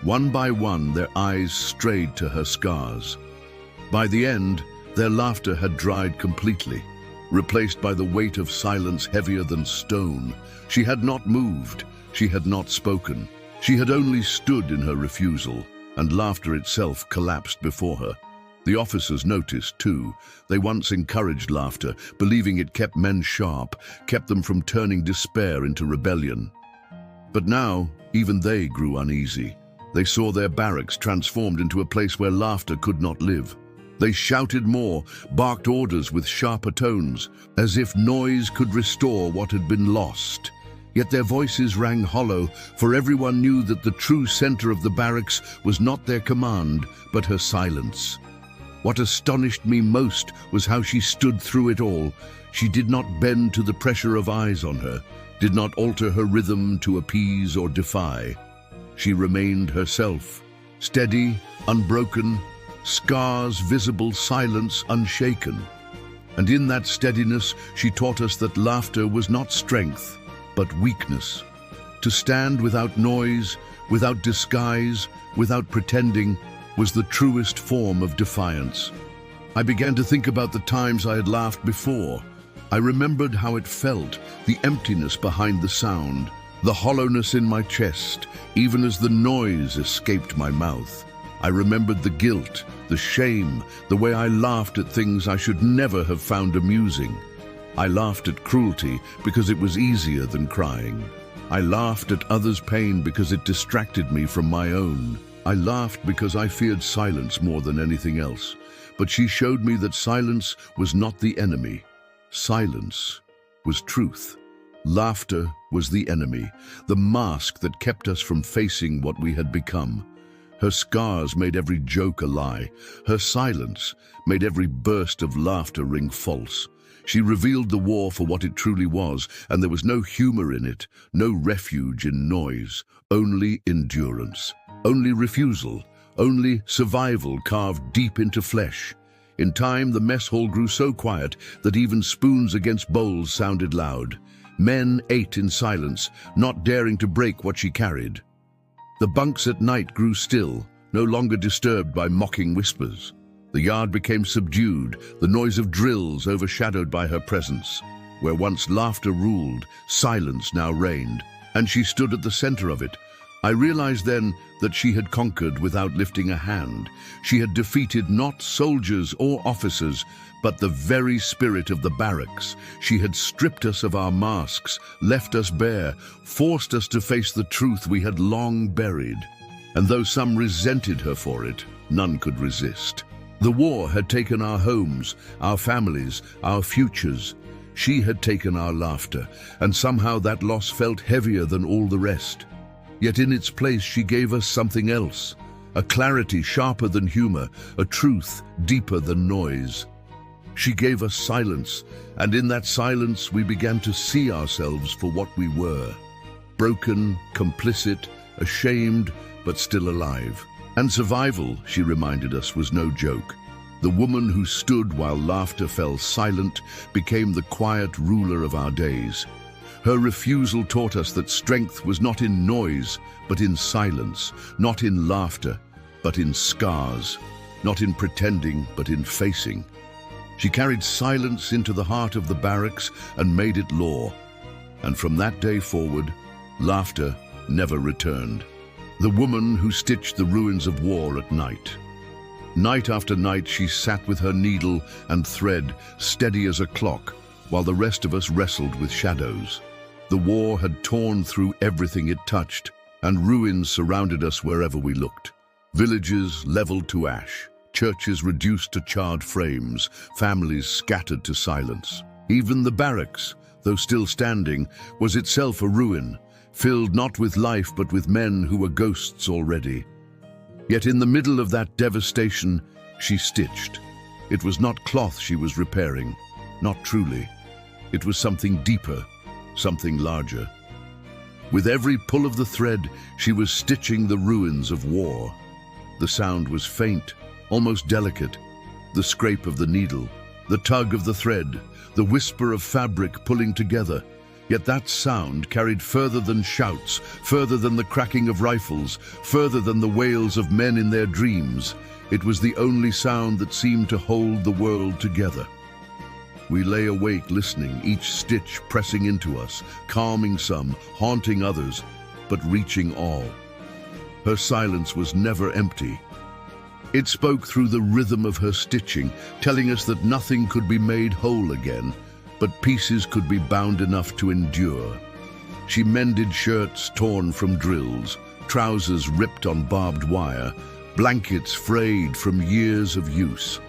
One by one, their eyes strayed to her scars. By the end, their laughter had dried completely, replaced by the weight of silence heavier than stone. She had not moved, she had not spoken. She had only stood in her refusal, and laughter itself collapsed before her. The officers noticed, too. They once encouraged laughter, believing it kept men sharp, kept them from turning despair into rebellion. But now, even they grew uneasy. They saw their barracks transformed into a place where laughter could not live. They shouted more, barked orders with sharper tones, as if noise could restore what had been lost. Yet their voices rang hollow, for everyone knew that the true center of the barracks was not their command, but her silence. What astonished me most was how she stood through it all. She did not bend to the pressure of eyes on her, did not alter her rhythm to appease or defy. She remained herself, steady, unbroken, scars visible, silence unshaken. And in that steadiness, she taught us that laughter was not strength, but weakness. To stand without noise, without disguise, without pretending, was the truest form of defiance. I began to think about the times I had laughed before. I remembered how it felt, the emptiness behind the sound, the hollowness in my chest, even as the noise escaped my mouth. I remembered the guilt, the shame, the way I laughed at things I should never have found amusing. I laughed at cruelty because it was easier than crying. I laughed at others' pain because it distracted me from my own. I laughed because I feared silence more than anything else. But she showed me that silence was not the enemy. Silence was truth. Laughter was the enemy, the mask that kept us from facing what we had become. Her scars made every joke a lie. Her silence made every burst of laughter ring false. She revealed the war for what it truly was, and there was no humor in it, no refuge in noise, only endurance, only refusal, only survival carved deep into flesh. In time, the mess hall grew so quiet that even spoons against bowls sounded loud. Men ate in silence, not daring to break what she carried. The bunks at night grew still, no longer disturbed by mocking whispers. The yard became subdued, the noise of drills overshadowed by her presence. Where once laughter ruled, silence now reigned, and she stood at the center of it. I realized then that she had conquered without lifting a hand. She had defeated not soldiers or officers, but the very spirit of the barracks. She had stripped us of our masks, left us bare, forced us to face the truth we had long buried. And though some resented her for it, none could resist. The war had taken our homes, our families, our futures. She had taken our laughter, and somehow that loss felt heavier than all the rest. Yet in its place she gave us something else, a clarity sharper than humor, a truth deeper than noise. She gave us silence, and in that silence we began to see ourselves for what we were. Broken, complicit, ashamed, but still alive. And survival, she reminded us, was no joke. The woman who stood while laughter fell silent became the quiet ruler of our days. Her refusal taught us that strength was not in noise, but in silence, not in laughter, but in scars, not in pretending, but in facing. She carried silence into the heart of the barracks and made it law. And from that day forward, laughter never returned. The woman who stitched the ruins of war at night. Night after night she sat with her needle and thread, steady as a clock, while the rest of us wrestled with shadows. The war had torn through everything it touched, and ruins surrounded us wherever we looked. Villages leveled to ash, churches reduced to charred frames, families scattered to silence. Even the barracks, though still standing, was itself a ruin, filled not with life but with men who were ghosts already. Yet in the middle of that devastation, she stitched. It was not cloth she was repairing, not truly. It was something deeper, something larger. With every pull of the thread, she was stitching the ruins of war. The sound was faint, almost delicate. The scrape of the needle, the tug of the thread, the whisper of fabric pulling together. Yet that sound carried further than shouts, further than the cracking of rifles, further than the wails of men in their dreams. It was the only sound that seemed to hold the world together. We lay awake listening, each stitch pressing into us, calming some, haunting others, but reaching all. Her silence was never empty. It spoke through the rhythm of her stitching, telling us that nothing could be made whole again, but pieces could be bound enough to endure. She mended shirts torn from drills, trousers ripped on barbed wire, blankets frayed from years of use.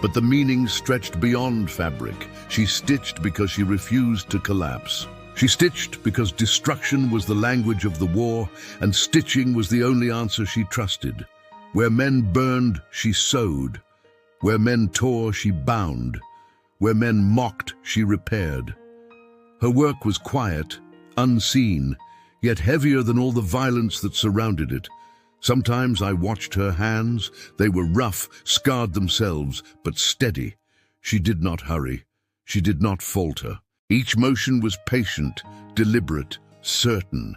But the meaning stretched beyond fabric. She stitched because she refused to collapse. She stitched because destruction was the language of the war, and stitching was the only answer she trusted. Where men burned, she sewed. Where men tore, she bound. Where men mocked, she repaired. Her work was quiet, unseen, yet heavier than all the violence that surrounded it. Sometimes I watched her hands. They were rough, scarred themselves, but steady. She did not hurry. She did not falter. Each motion was patient, deliberate, certain.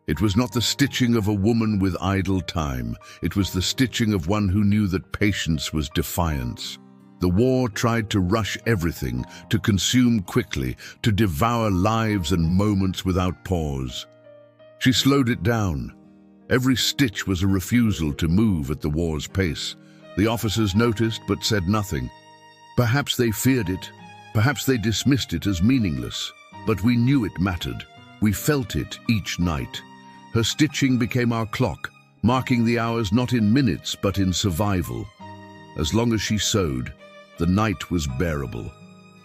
It was not the stitching of a woman with idle time. It was the stitching of one who knew that patience was defiance. The war tried to rush everything, to consume quickly, to devour lives and moments without pause. She slowed it down. Every stitch was a refusal to move at the war's pace. The officers noticed but said nothing. Perhaps they feared it. Perhaps they dismissed it as meaningless. But we knew it mattered. We felt it each night. Her stitching became our clock, marking the hours not in minutes but in survival. As long as she sewed, the night was bearable.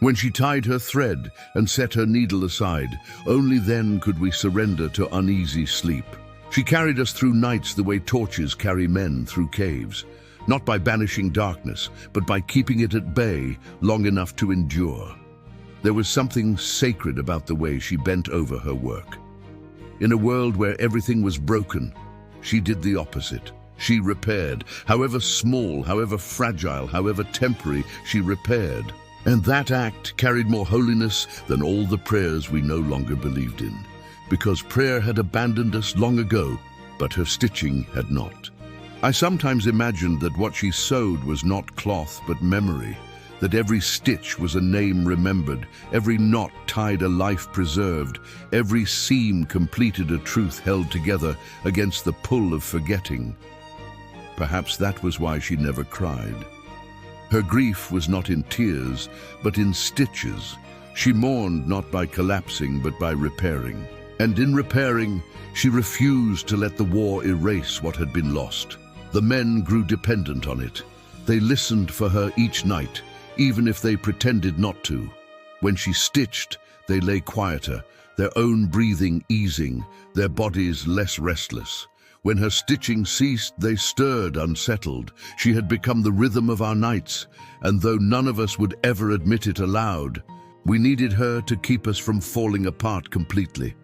When she tied her thread and set her needle aside, only then could we surrender to uneasy sleep. She carried us through nights the way torches carry men through caves, not by banishing darkness, but by keeping it at bay long enough to endure. There was something sacred about the way she bent over her work. In a world where everything was broken, she did the opposite. She repaired. However small, however fragile, however temporary, she repaired. And that act carried more holiness than all the prayers we no longer believed in. Because prayer had abandoned us long ago, but her stitching had not. I sometimes imagined that what she sewed was not cloth but memory, that every stitch was a name remembered, every knot tied a life preserved, every seam completed a truth held together against the pull of forgetting. Perhaps that was why she never cried. Her grief was not in tears, but in stitches. She mourned not by collapsing, but by repairing. And in repairing, she refused to let the war erase what had been lost. The men grew dependent on it. They listened for her each night, even if they pretended not to. When she stitched, they lay quieter, their own breathing easing, their bodies less restless. When her stitching ceased, they stirred unsettled. She had become the rhythm of our nights, and though none of us would ever admit it aloud, we needed her to keep us from falling apart completely.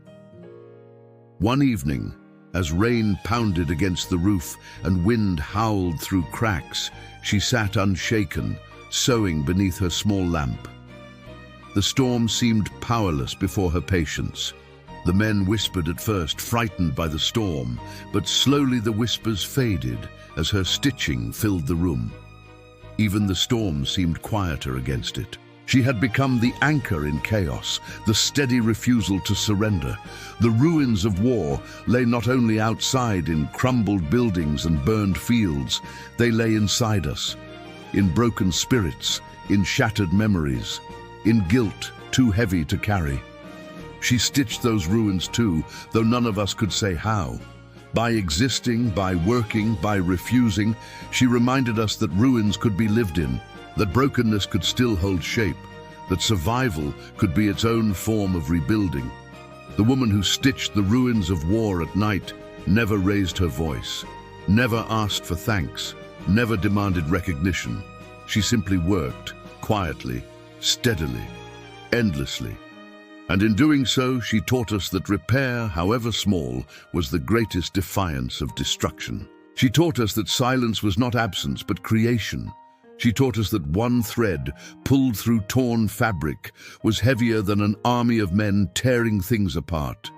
One evening, as rain pounded against the roof and wind howled through cracks, she sat unshaken, sewing beneath her small lamp. The storm seemed powerless before her patience. The men whispered at first, frightened by the storm, but slowly the whispers faded as her stitching filled the room. Even the storm seemed quieter against it. She had become the anchor in chaos, the steady refusal to surrender. The ruins of war lay not only outside in crumbled buildings and burned fields, they lay inside us, in broken spirits, in shattered memories, in guilt too heavy to carry. She stitched those ruins too, though none of us could say how. By existing, by working, by refusing, she reminded us that ruins could be lived in, that brokenness could still hold shape, that survival could be its own form of rebuilding. The woman who stitched the ruins of war at night never raised her voice, never asked for thanks, never demanded recognition. She simply worked, quietly, steadily, endlessly. And in doing so, she taught us that repair, however small, was the greatest defiance of destruction. She taught us that silence was not absence, but creation. She taught us that one thread, pulled through torn fabric, was heavier than an army of men tearing things apart.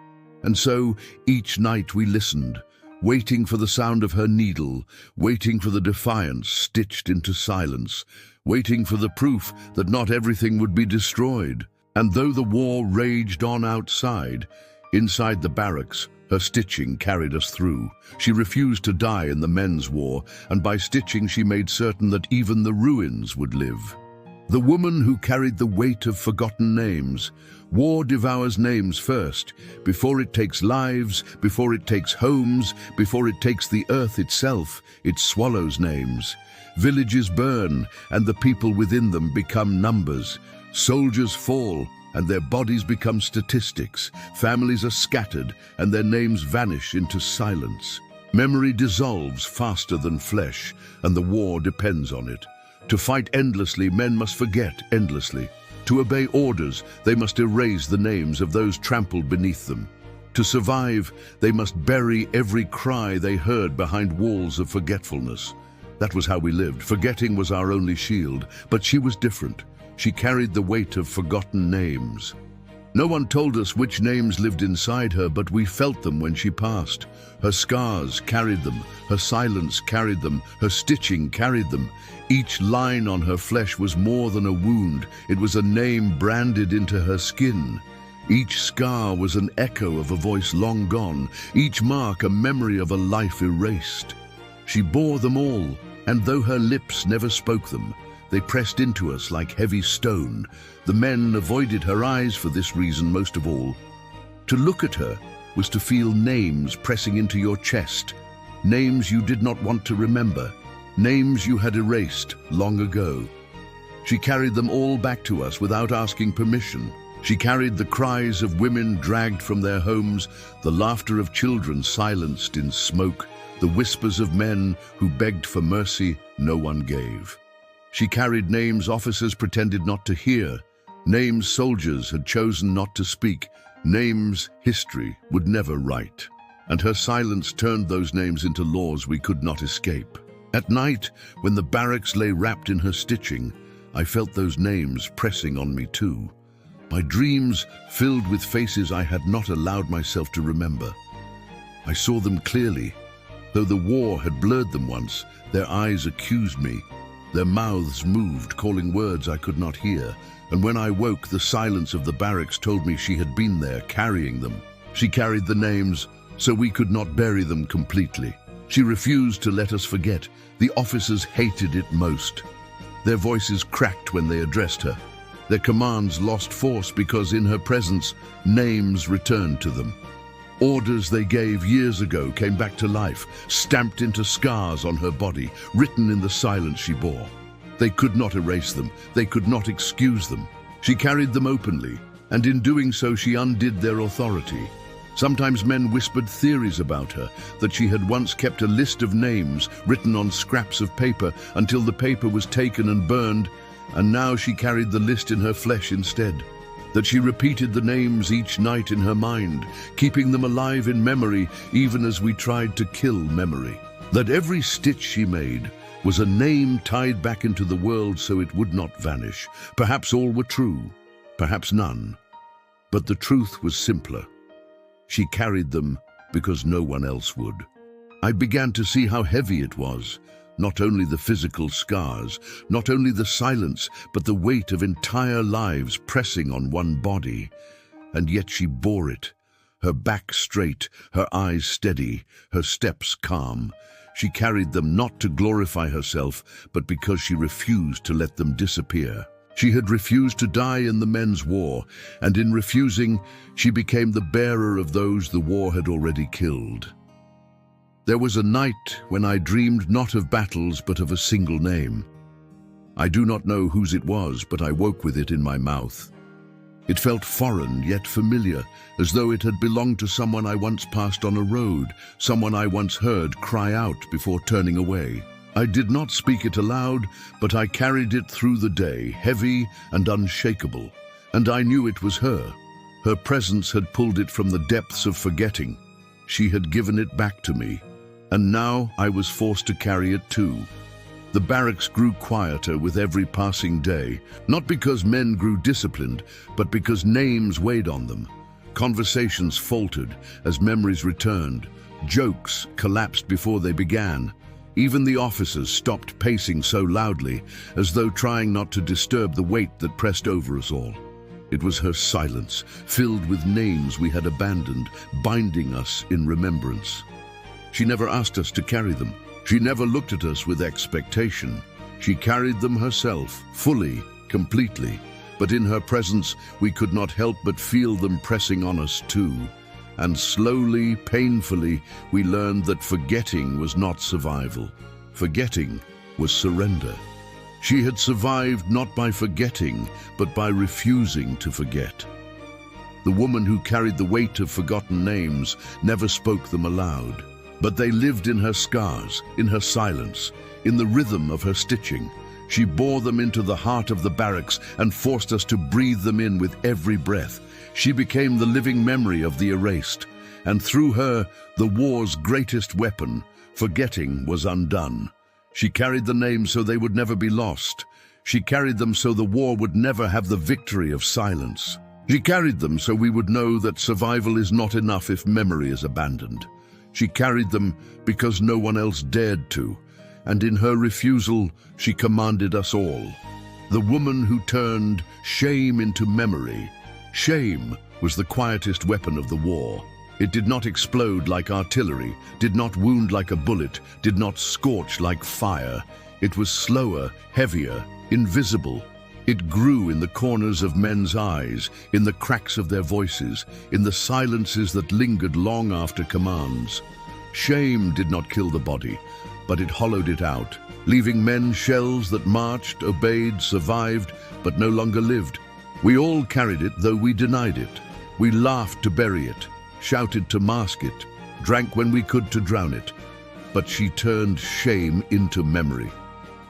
And so, each night we listened, waiting for the sound of her needle, waiting for the defiance stitched into silence, waiting for the proof that not everything would be destroyed. And though the war raged on outside, inside the barracks, her stitching carried us through. She refused to die in the men's war, and by stitching she made certain that even the ruins would live. The woman who carried the weight of forgotten names. War devours names first, before it takes lives, before it takes homes, before it takes the earth itself, it swallows names. Villages burn, and the people within them become numbers. Soldiers fall, and their bodies become statistics. Families are scattered, and their names vanish into silence. Memory dissolves faster than flesh, and the war depends on it. To fight endlessly, men must forget endlessly. To obey orders, they must erase the names of those trampled beneath them. To survive, they must bury every cry they heard behind walls of forgetfulness. That was how we lived. Forgetting was our only shield, but she was different. She carried the weight of forgotten names. No one told us which names lived inside her, but we felt them when she passed. Her scars carried them, her silence carried them, her stitching carried them. Each line on her flesh was more than a wound. It was a name branded into her skin. Each scar was an echo of a voice long gone, each mark a memory of a life erased. She bore them all, and though her lips never spoke them, they pressed into us like heavy stone. The men avoided her eyes for this reason most of all. To look at her was to feel names pressing into your chest, names you did not want to remember, names you had erased long ago. She carried them all back to us without asking permission. She carried the cries of women dragged from their homes, the laughter of children silenced in smoke, the whispers of men who begged for mercy no one gave. She carried names officers pretended not to hear, names soldiers had chosen not to speak, names history would never write. And her silence turned those names into laws we could not escape. At night, when the barracks lay wrapped in her stitching, I felt those names pressing on me too. My dreams filled with faces I had not allowed myself to remember. I saw them clearly. Though the war had blurred them once, their eyes accused me. Their mouths moved, calling words I could not hear. And when I woke, the silence of the barracks told me she had been there, carrying them. She carried the names, so we could not bury them completely. She refused to let us forget. The officers hated it most. Their voices cracked when they addressed her. Their commands lost force because in her presence, names returned to them. Orders they gave years ago came back to life, stamped into scars on her body, written in the silence she bore. They could not erase them, they could not excuse them. She carried them openly, and in doing so she undid their authority. Sometimes men whispered theories about her, that she had once kept a list of names written on scraps of paper until the paper was taken and burned, and now she carried the list in her flesh instead. That she repeated the names each night in her mind, keeping them alive in memory even as we tried to kill memory. That every stitch she made was a name tied back into the world so it would not vanish. Perhaps all were true, perhaps none. But the truth was simpler. She carried them because no one else would. I began to see how heavy it was. Not only the physical scars, not only the silence, but the weight of entire lives pressing on one body. And yet she bore it, her back straight, her eyes steady, her steps calm. She carried them not to glorify herself, but because she refused to let them disappear. She had refused to die in the men's war, and in refusing, she became the bearer of those the war had already killed. There was a night when I dreamed not of battles but of a single name. I do not know whose it was, but I woke with it in my mouth. It felt foreign yet familiar, as though it had belonged to someone I once passed on a road, someone I once heard cry out before turning away. I did not speak it aloud, but I carried it through the day, heavy and unshakable. And I knew it was her. Her presence had pulled it from the depths of forgetting. She had given it back to me, and now I was forced to carry it too. The barracks grew quieter with every passing day, not because men grew disciplined, but because names weighed on them. Conversations faltered as memories returned. Jokes collapsed before they began. Even the officers stopped pacing so loudly, as though trying not to disturb the weight that pressed over us all. It was her silence, filled with names we had abandoned, binding us in remembrance. She never asked us to carry them. She never looked at us with expectation. She carried them herself, fully, completely. But in her presence, we could not help but feel them pressing on us too. And slowly, painfully, we learned that forgetting was not survival. Forgetting was surrender. She had survived not by forgetting, but by refusing to forget. The woman who carried the weight of forgotten names never spoke them aloud. But they lived in her scars, in her silence, in the rhythm of her stitching. She bore them into the heart of the barracks and forced us to breathe them in with every breath. She became the living memory of the erased, and through her, the war's greatest weapon, forgetting, was undone. She carried the names so they would never be lost. She carried them so the war would never have the victory of silence. She carried them so we would know that survival is not enough if memory is abandoned. She carried them because no one else dared to, and in her refusal, she commanded us all. The woman who turned shame into memory. Shame was the quietest weapon of the war. It did not explode like artillery, did not wound like a bullet, did not scorch like fire. It was slower, heavier, invisible. It grew in the corners of men's eyes, in the cracks of their voices, in the silences that lingered long after commands. Shame did not kill the body, but it hollowed it out, leaving men shells that marched, obeyed, survived, but no longer lived. We all carried it, though we denied it. We laughed to bury it, shouted to mask it, drank when we could to drown it. But she turned shame into memory.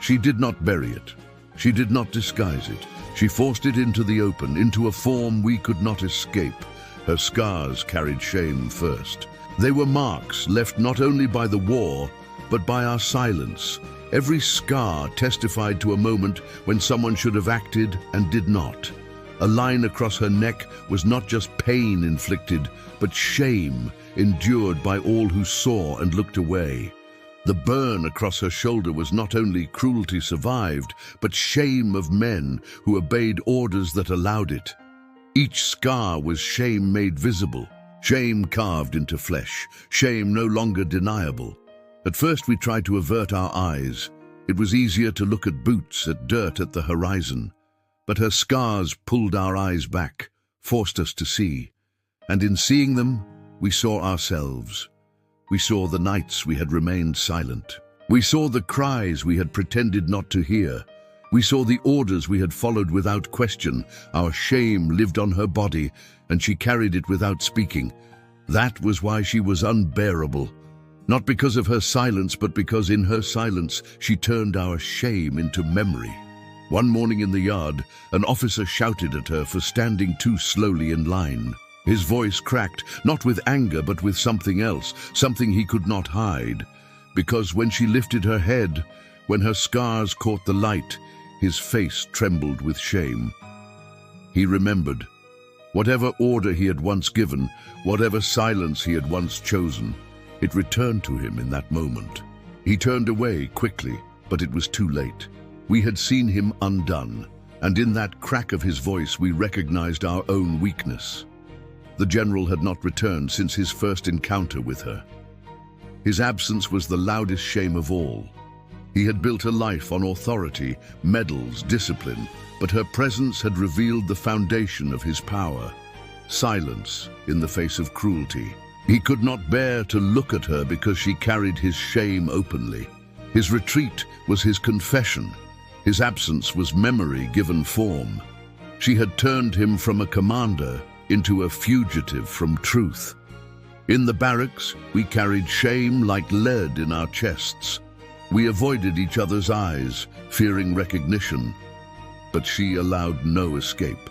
She did not bury it. She did not disguise it. She forced it into the open, into a form we could not escape. Her scars carried shame first. They were marks left not only by the war, but by our silence. Every scar testified to a moment when someone should have acted and did not. A line across her neck was not just pain inflicted, but shame endured by all who saw and looked away. The burn across her shoulder was not only cruelty survived, but shame of men who obeyed orders that allowed it. Each scar was shame made visible, shame carved into flesh, shame no longer deniable. At first we tried to avert our eyes. It was easier to look at boots, at dirt at the horizon. But her scars pulled our eyes back, forced us to see. And in seeing them, we saw ourselves. We saw the nights we had remained silent. We saw the cries we had pretended not to hear. We saw the orders we had followed without question. Our shame lived on her body, and she carried it without speaking. That was why she was unbearable. Not because of her silence, but because in her silence she turned our shame into memory. One morning in the yard, an officer shouted at her for standing too slowly in line. His voice cracked, not with anger, but with something else, something he could not hide. Because when she lifted her head, when her scars caught the light, his face trembled with shame. He remembered. Whatever order he had once given, whatever silence he had once chosen, it returned to him in that moment. He turned away quickly, but it was too late. We had seen him undone, and in that crack of his voice we recognized our own weakness. The general had not returned since his first encounter with her. His absence was the loudest shame of all. He had built a life on authority, medals, discipline, but her presence had revealed the foundation of his power, silence in the face of cruelty. He could not bear to look at her because she carried his shame openly. His retreat was his confession. His absence was memory given form. She had turned him from a commander into a fugitive from truth. In the barracks, we carried shame like lead in our chests. We avoided each other's eyes, fearing recognition, but she allowed no escape.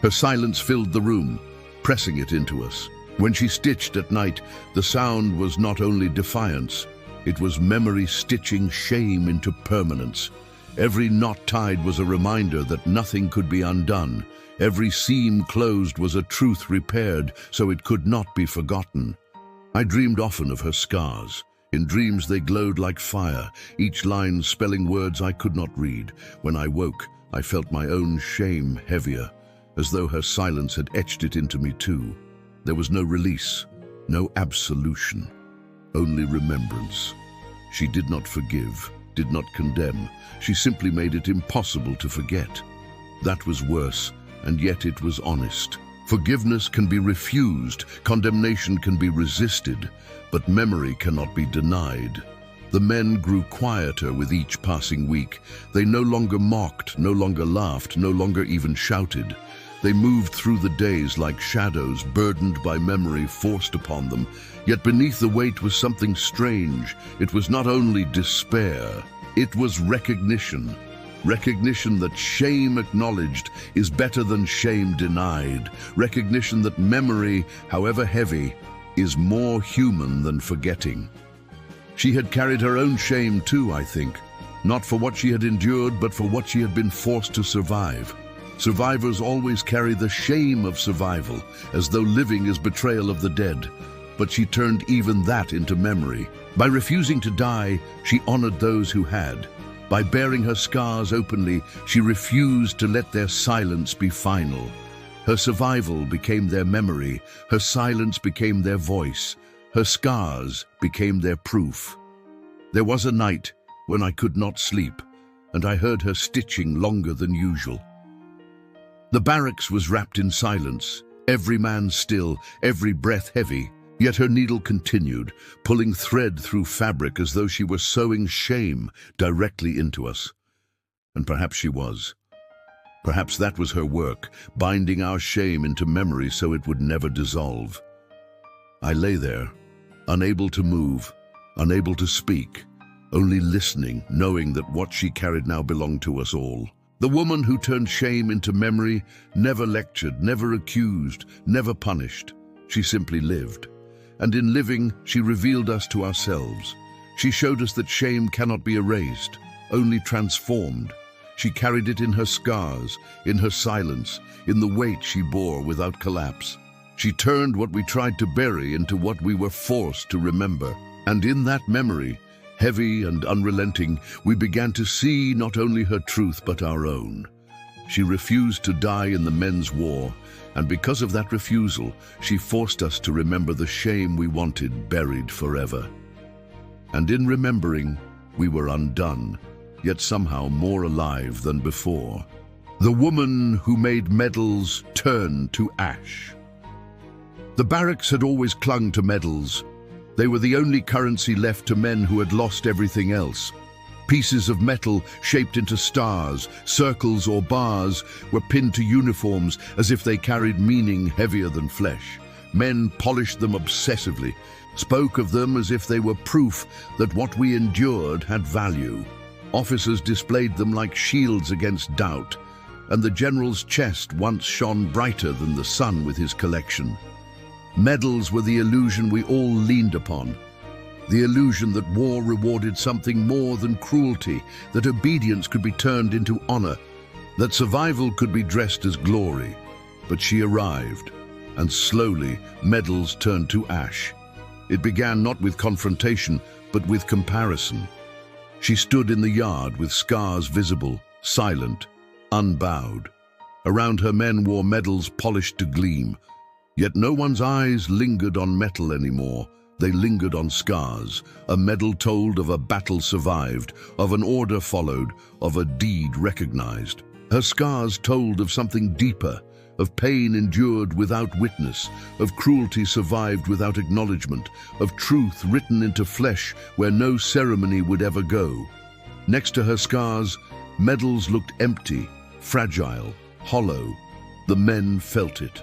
Her silence filled the room, pressing it into us. When she stitched at night, the sound was not only defiance, it was memory stitching shame into permanence. Every knot tied was a reminder that nothing could be undone. Every seam closed was a truth repaired, so it could not be forgotten. I dreamed often of her scars. In dreams they glowed like fire, each line spelling words I could not read. When I woke, I felt my own shame heavier, as though her silence had etched it into me too. There was no release, no absolution, only remembrance. She did not forgive, did not condemn. She simply made it impossible to forget. That was worse, and yet it was honest. Forgiveness can be refused, condemnation can be resisted, but memory cannot be denied. The men grew quieter with each passing week. They no longer mocked, no longer laughed, no longer even shouted. They moved through the days like shadows, burdened by memory forced upon them. Yet beneath the weight was something strange. It was not only despair, it was recognition. Recognition that shame acknowledged is better than shame denied. Recognition that memory, however heavy, is more human than forgetting. She had carried her own shame too, I think. Not for what she had endured, but for what she had been forced to survive. Survivors always carry the shame of survival, as though living is betrayal of the dead. But she turned even that into memory. By refusing to die, she honored those who had. By bearing her scars openly, she refused to let their silence be final. Her survival became their memory, her silence became their voice, her scars became their proof. There was a night when I could not sleep, and I heard her stitching longer than usual. The barracks was wrapped in silence, every man still, every breath heavy, yet her needle continued, pulling thread through fabric as though she were sewing shame directly into us. And perhaps she was. Perhaps that was her work, binding our shame into memory so it would never dissolve. I lay there, unable to move, unable to speak, only listening, knowing that what she carried now belonged to us all. The woman who turned shame into memory never lectured, never accused, never punished. She simply lived. And in living, she revealed us to ourselves. She showed us that shame cannot be erased, only transformed. She carried it in her scars, in her silence, in the weight she bore without collapse. She turned what we tried to bury into what we were forced to remember. And in that memory, heavy and unrelenting, we began to see not only her truth but our own. She refused to die in the men's war, and because of that refusal, she forced us to remember the shame we wanted buried forever. And in remembering, we were undone, yet somehow more alive than before. The woman who made medals turned to ash. The barracks had always clung to medals. They were the only currency left to men who had lost everything else. Pieces of metal shaped into stars, circles or bars were pinned to uniforms as if they carried meaning heavier than flesh. Men polished them obsessively, spoke of them as if they were proof that what we endured had value. Officers displayed them like shields against doubt, and the general's chest once shone brighter than the sun with his collection. Medals were the illusion we all leaned upon, the illusion that war rewarded something more than cruelty, that obedience could be turned into honor, that survival could be dressed as glory. But she arrived, and slowly medals turned to ash. It began not with confrontation, but with comparison. She stood in the yard with scars visible, silent, unbowed. Around her men wore medals polished to gleam. Yet no one's eyes lingered on metal anymore. They lingered on scars. A medal told of a battle survived, of an order followed, of a deed recognized. Her scars told of something deeper, of pain endured without witness, of cruelty survived without acknowledgement, of truth written into flesh where no ceremony would ever go. Next to her scars, medals looked empty, fragile, hollow. The men felt it.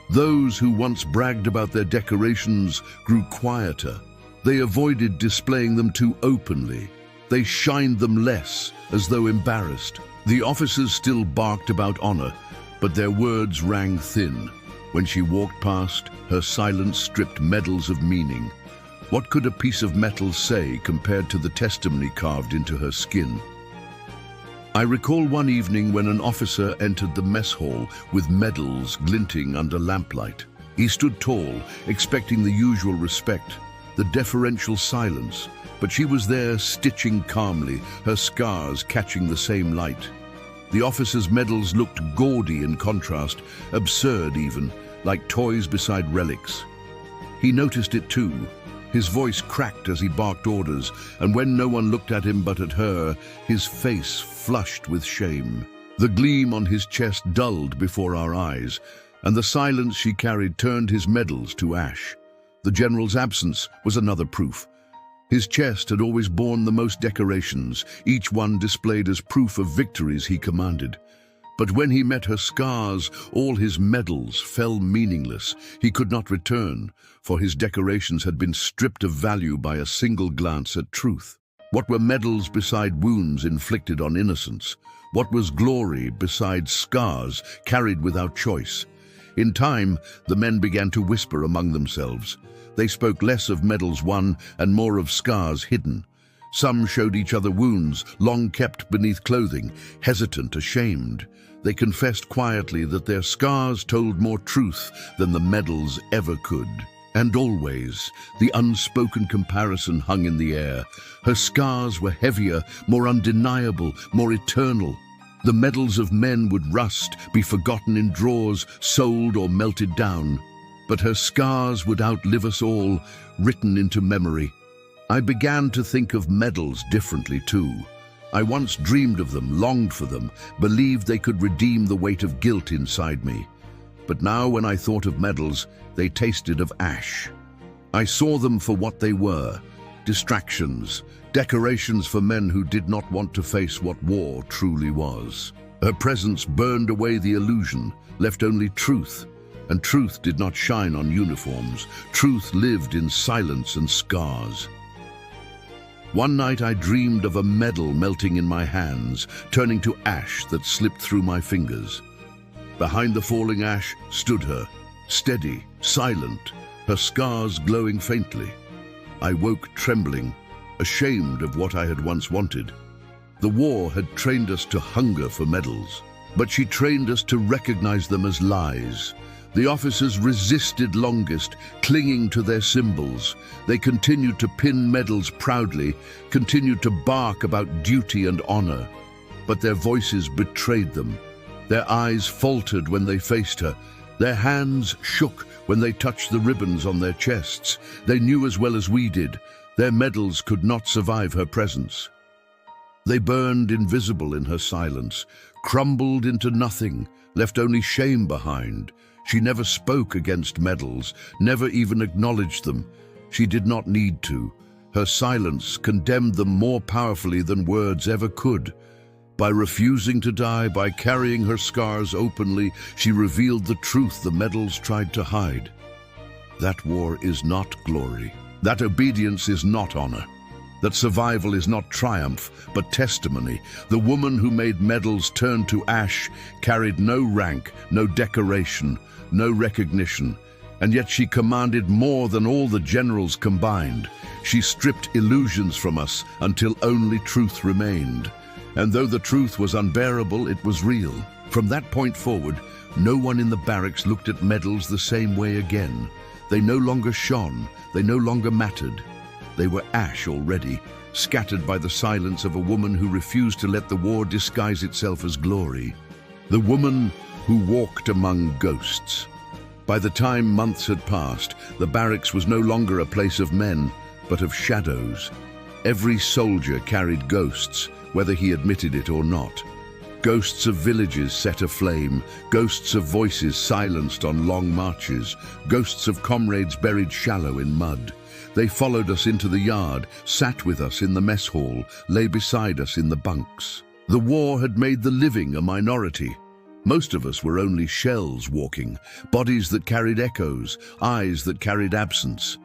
Those who once bragged about their decorations grew quieter. They avoided displaying them too openly. They shined them less, as though embarrassed. The officers still barked about honor, but their words rang thin. When she walked past, her silence stripped medals of meaning. What could a piece of metal say compared to the testimony carved into her skin? I recall one evening when an officer entered the mess hall with medals glinting under lamplight. He stood tall, expecting the usual respect, the deferential silence, but she was there stitching calmly, her scars catching the same light. The officer's medals looked gaudy in contrast, absurd even, like toys beside relics. He noticed it too. His voice cracked as he barked orders, and when no one looked at him but at her, his face flushed with shame. The gleam on his chest dulled before our eyes, and the silence she carried turned his medals to ash. The general's absence was another proof. His chest had always borne the most decorations, each one displayed as proof of victories he commanded. But when he met her scars, all his medals fell meaningless. He could not return, for his decorations had been stripped of value by a single glance at truth. What were medals beside wounds inflicted on innocence? What was glory beside scars carried without choice? In time, the men began to whisper among themselves. They spoke less of medals won and more of scars hidden. Some showed each other wounds, long kept beneath clothing, hesitant, ashamed. They confessed quietly that their scars told more truth than the medals ever could. And always, the unspoken comparison hung in the air. Her scars were heavier, more undeniable, more eternal. The medals of men would rust, be forgotten in drawers, sold or melted down. But her scars would outlive us all, written into memory. I began to think of medals differently too. I once dreamed of them, longed for them, believed they could redeem the weight of guilt inside me. But now when I thought of medals, they tasted of ash. I saw them for what they were, distractions, decorations for men who did not want to face what war truly was. Her presence burned away the illusion, left only truth. And truth did not shine on uniforms. Truth lived in silence and scars. One night I dreamed of a medal melting in my hands, turning to ash that slipped through my fingers. Behind the falling ash stood her, steady, silent, her scars glowing faintly. I woke trembling, ashamed of what I had once wanted. The war had trained us to hunger for medals, but she trained us to recognize them as lies. The officers resisted longest, clinging to their symbols. They continued to pin medals proudly, continued to bark about duty and honor. But their voices betrayed them. Their eyes faltered when they faced her. Their hands shook when they touched the ribbons on their chests. They knew as well as we did, their medals could not survive her presence. They burned invisible in her silence, crumbled into nothing, left only shame behind. She never spoke against medals, never even acknowledged them. She did not need to. Her silence condemned them more powerfully than words ever could. By refusing to die, by carrying her scars openly, she revealed the truth the medals tried to hide. That war is not glory. That obedience is not honor. That survival is not triumph, but testimony. The woman who made medals turn to ash carried no rank, no decoration, no recognition, and yet she commanded more than all the generals combined. She stripped illusions from us until only truth remained. And though the truth was unbearable, it was real. From that point forward, no one in the barracks looked at medals the same way again. They no longer shone, they no longer mattered. They were ash already, scattered by the silence of a woman who refused to let the war disguise itself as glory. The woman who walked among ghosts. By the time months had passed, the barracks was no longer a place of men, but of shadows. Every soldier carried ghosts, whether he admitted it or not. Ghosts of villages set aflame, ghosts of voices silenced on long marches, ghosts of comrades buried shallow in mud. They followed us into the yard, sat with us in the mess hall, lay beside us in the bunks. The war had made the living a minority. Most of us were only shells walking, bodies that carried echoes, eyes that carried absence.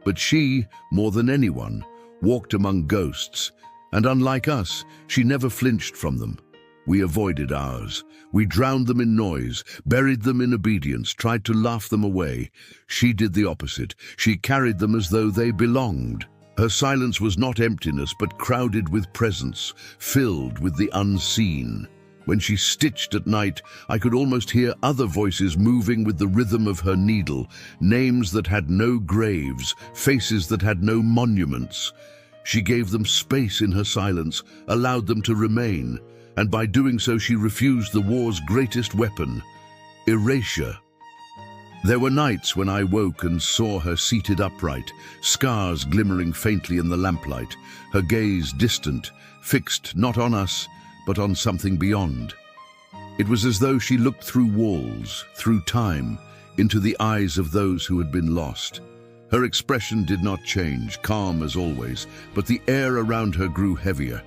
But she, more than anyone, walked among ghosts, and unlike us, she never flinched from them. We avoided ours. We drowned them in noise, buried them in obedience, tried to laugh them away. She did the opposite. She carried them as though they belonged. Her silence was not emptiness, but crowded with presence, filled with the unseen. When she stitched at night, I could almost hear other voices moving with the rhythm of her needle, names that had no graves, faces that had no monuments. She gave them space in her silence, allowed them to remain, and by doing so she refused the war's greatest weapon, erasure. There were nights when I woke and saw her seated upright, scars glimmering faintly in the lamplight, her gaze distant, fixed not on us, but on something beyond. It was as though she looked through walls, through time, into the eyes of those who had been lost. Her expression did not change, calm as always, but the air around her grew heavier.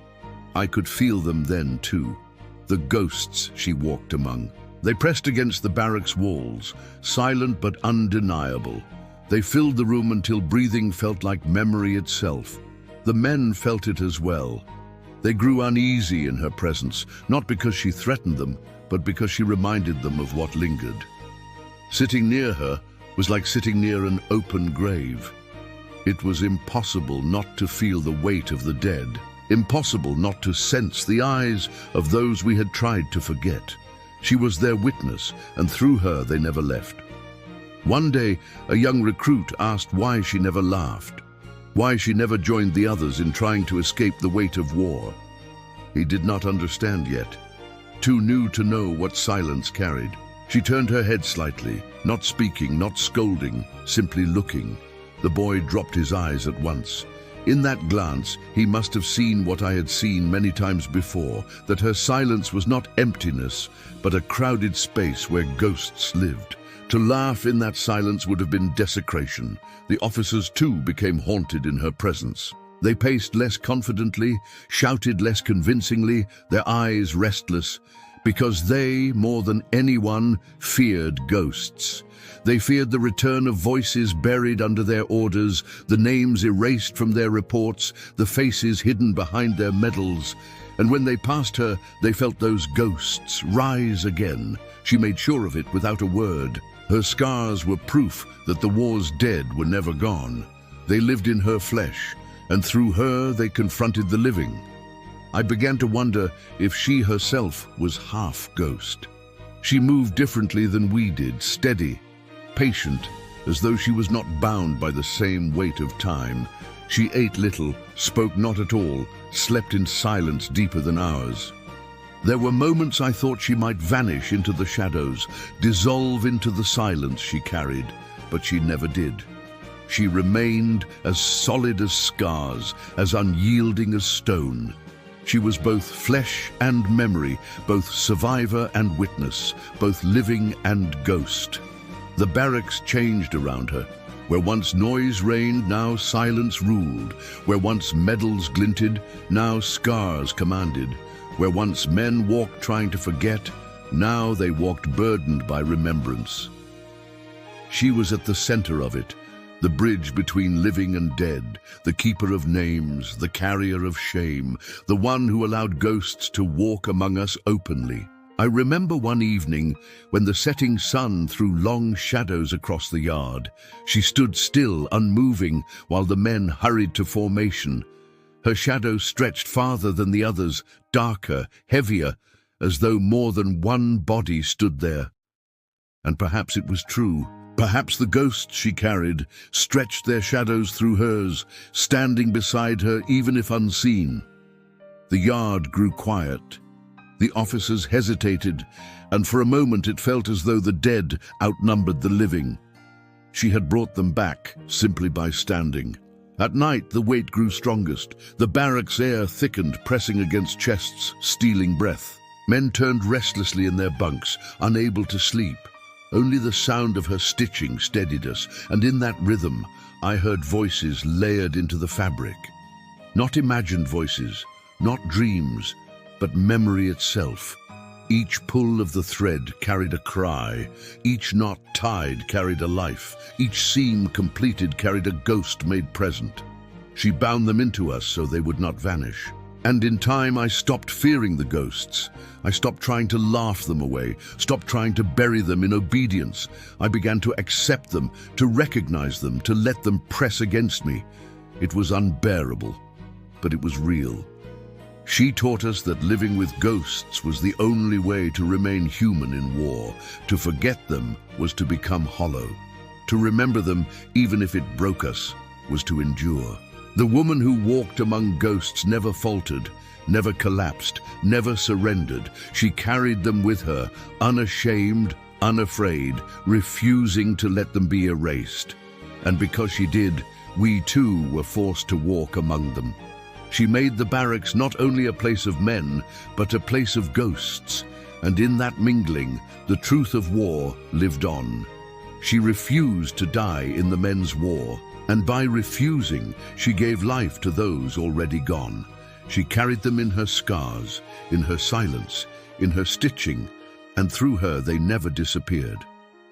I could feel them then too, the ghosts she walked among. They pressed against the barracks walls, silent but undeniable. They filled the room until breathing felt like memory itself. The men felt it as well. They grew uneasy in her presence, not because she threatened them, but because she reminded them of what lingered. Sitting near her was like sitting near an open grave. It was impossible not to feel the weight of the dead, impossible not to sense the eyes of those we had tried to forget. She was their witness, and through her they never left. One day, a young recruit asked why she never laughed, why she never joined the others in trying to escape the weight of war. He did not understand yet, too new to know what silence carried. She turned her head slightly, not speaking, not scolding, simply looking. The boy dropped his eyes at once. In that glance, he must have seen what I had seen many times before, that her silence was not emptiness, but a crowded space where ghosts lived. To laugh in that silence would have been desecration. The officers too became haunted in her presence. They paced less confidently, shouted less convincingly, their eyes restless, because they, more than anyone, feared ghosts. They feared the return of voices buried under their orders, the names erased from their reports, the faces hidden behind their medals. And when they passed her, they felt those ghosts rise again. She made sure of it without a word. Her scars were proof that the war's dead were never gone. They lived in her flesh, and through her they confronted the living. I began to wonder if she herself was half ghost. She moved differently than we did, steady, patient, as though she was not bound by the same weight of time. She ate little, spoke not at all, slept in silence deeper than ours. There were moments I thought she might vanish into the shadows, dissolve into the silence she carried, but she never did. She remained as solid as scars, as unyielding as stone. She was both flesh and memory, both survivor and witness, both living and ghost. The barracks changed around her. Where once noise reigned, now silence ruled. Where once medals glinted, now scars commanded. Where once men walked trying to forget, now they walked burdened by remembrance. She was at the center of it, the bridge between living and dead, the keeper of names, the carrier of shame, the one who allowed ghosts to walk among us openly. I remember one evening when the setting sun threw long shadows across the yard. She stood still, unmoving, while the men hurried to formation. Her shadow stretched farther than the others, darker, heavier, as though more than one body stood there. And perhaps it was true. Perhaps the ghosts she carried stretched their shadows through hers, standing beside her even if unseen. The yard grew quiet. The officers hesitated, and for a moment it felt as though the dead outnumbered the living. She had brought them back simply by standing. At night, the weight grew strongest. The barracks air thickened, pressing against chests, stealing breath. Men turned restlessly in their bunks, unable to sleep. Only the sound of her stitching steadied us, and in that rhythm, I heard voices layered into the fabric. Not imagined voices, not dreams, but memory itself. Each pull of the thread carried a cry, each knot tied carried a life, each seam completed carried a ghost made present. She bound them into us so they would not vanish. And in time I stopped fearing the ghosts. I stopped trying to laugh them away, stopped trying to bury them in obedience. I began to accept them, to recognize them, to let them press against me. It was unbearable, but it was real. She taught us that living with ghosts was the only way to remain human in war. To forget them was to become hollow. To remember them, even if it broke us, was to endure. The woman who walked among ghosts never faltered, never collapsed, never surrendered. She carried them with her, unashamed, unafraid, refusing to let them be erased. And because she did, we too were forced to walk among them. She made the barracks not only a place of men, but a place of ghosts. And in that mingling, the truth of war lived on. She refused to die in the men's war. And by refusing, she gave life to those already gone. She carried them in her scars, in her silence, in her stitching, and through her they never disappeared.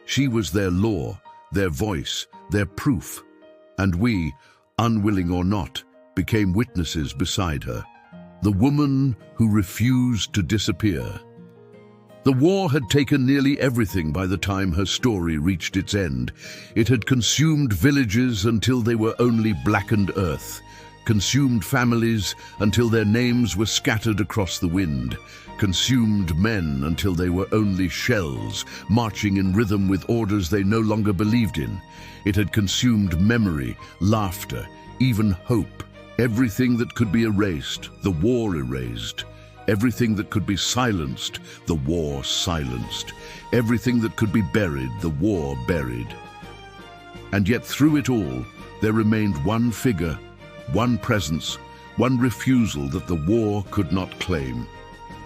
She was their law, their voice, their proof. And we, unwilling or not, became witnesses beside her. The woman who refused to disappear. The war had taken nearly everything by the time her story reached its end. It had consumed villages until they were only blackened earth, consumed families until their names were scattered across the wind, consumed men until they were only shells, marching in rhythm with orders they no longer believed in. It had consumed memory, laughter, even hope. Everything that could be erased, the war erased. Everything that could be silenced, the war silenced. Everything that could be buried, the war buried. And yet through it all, there remained one figure, one presence, one refusal that the war could not claim.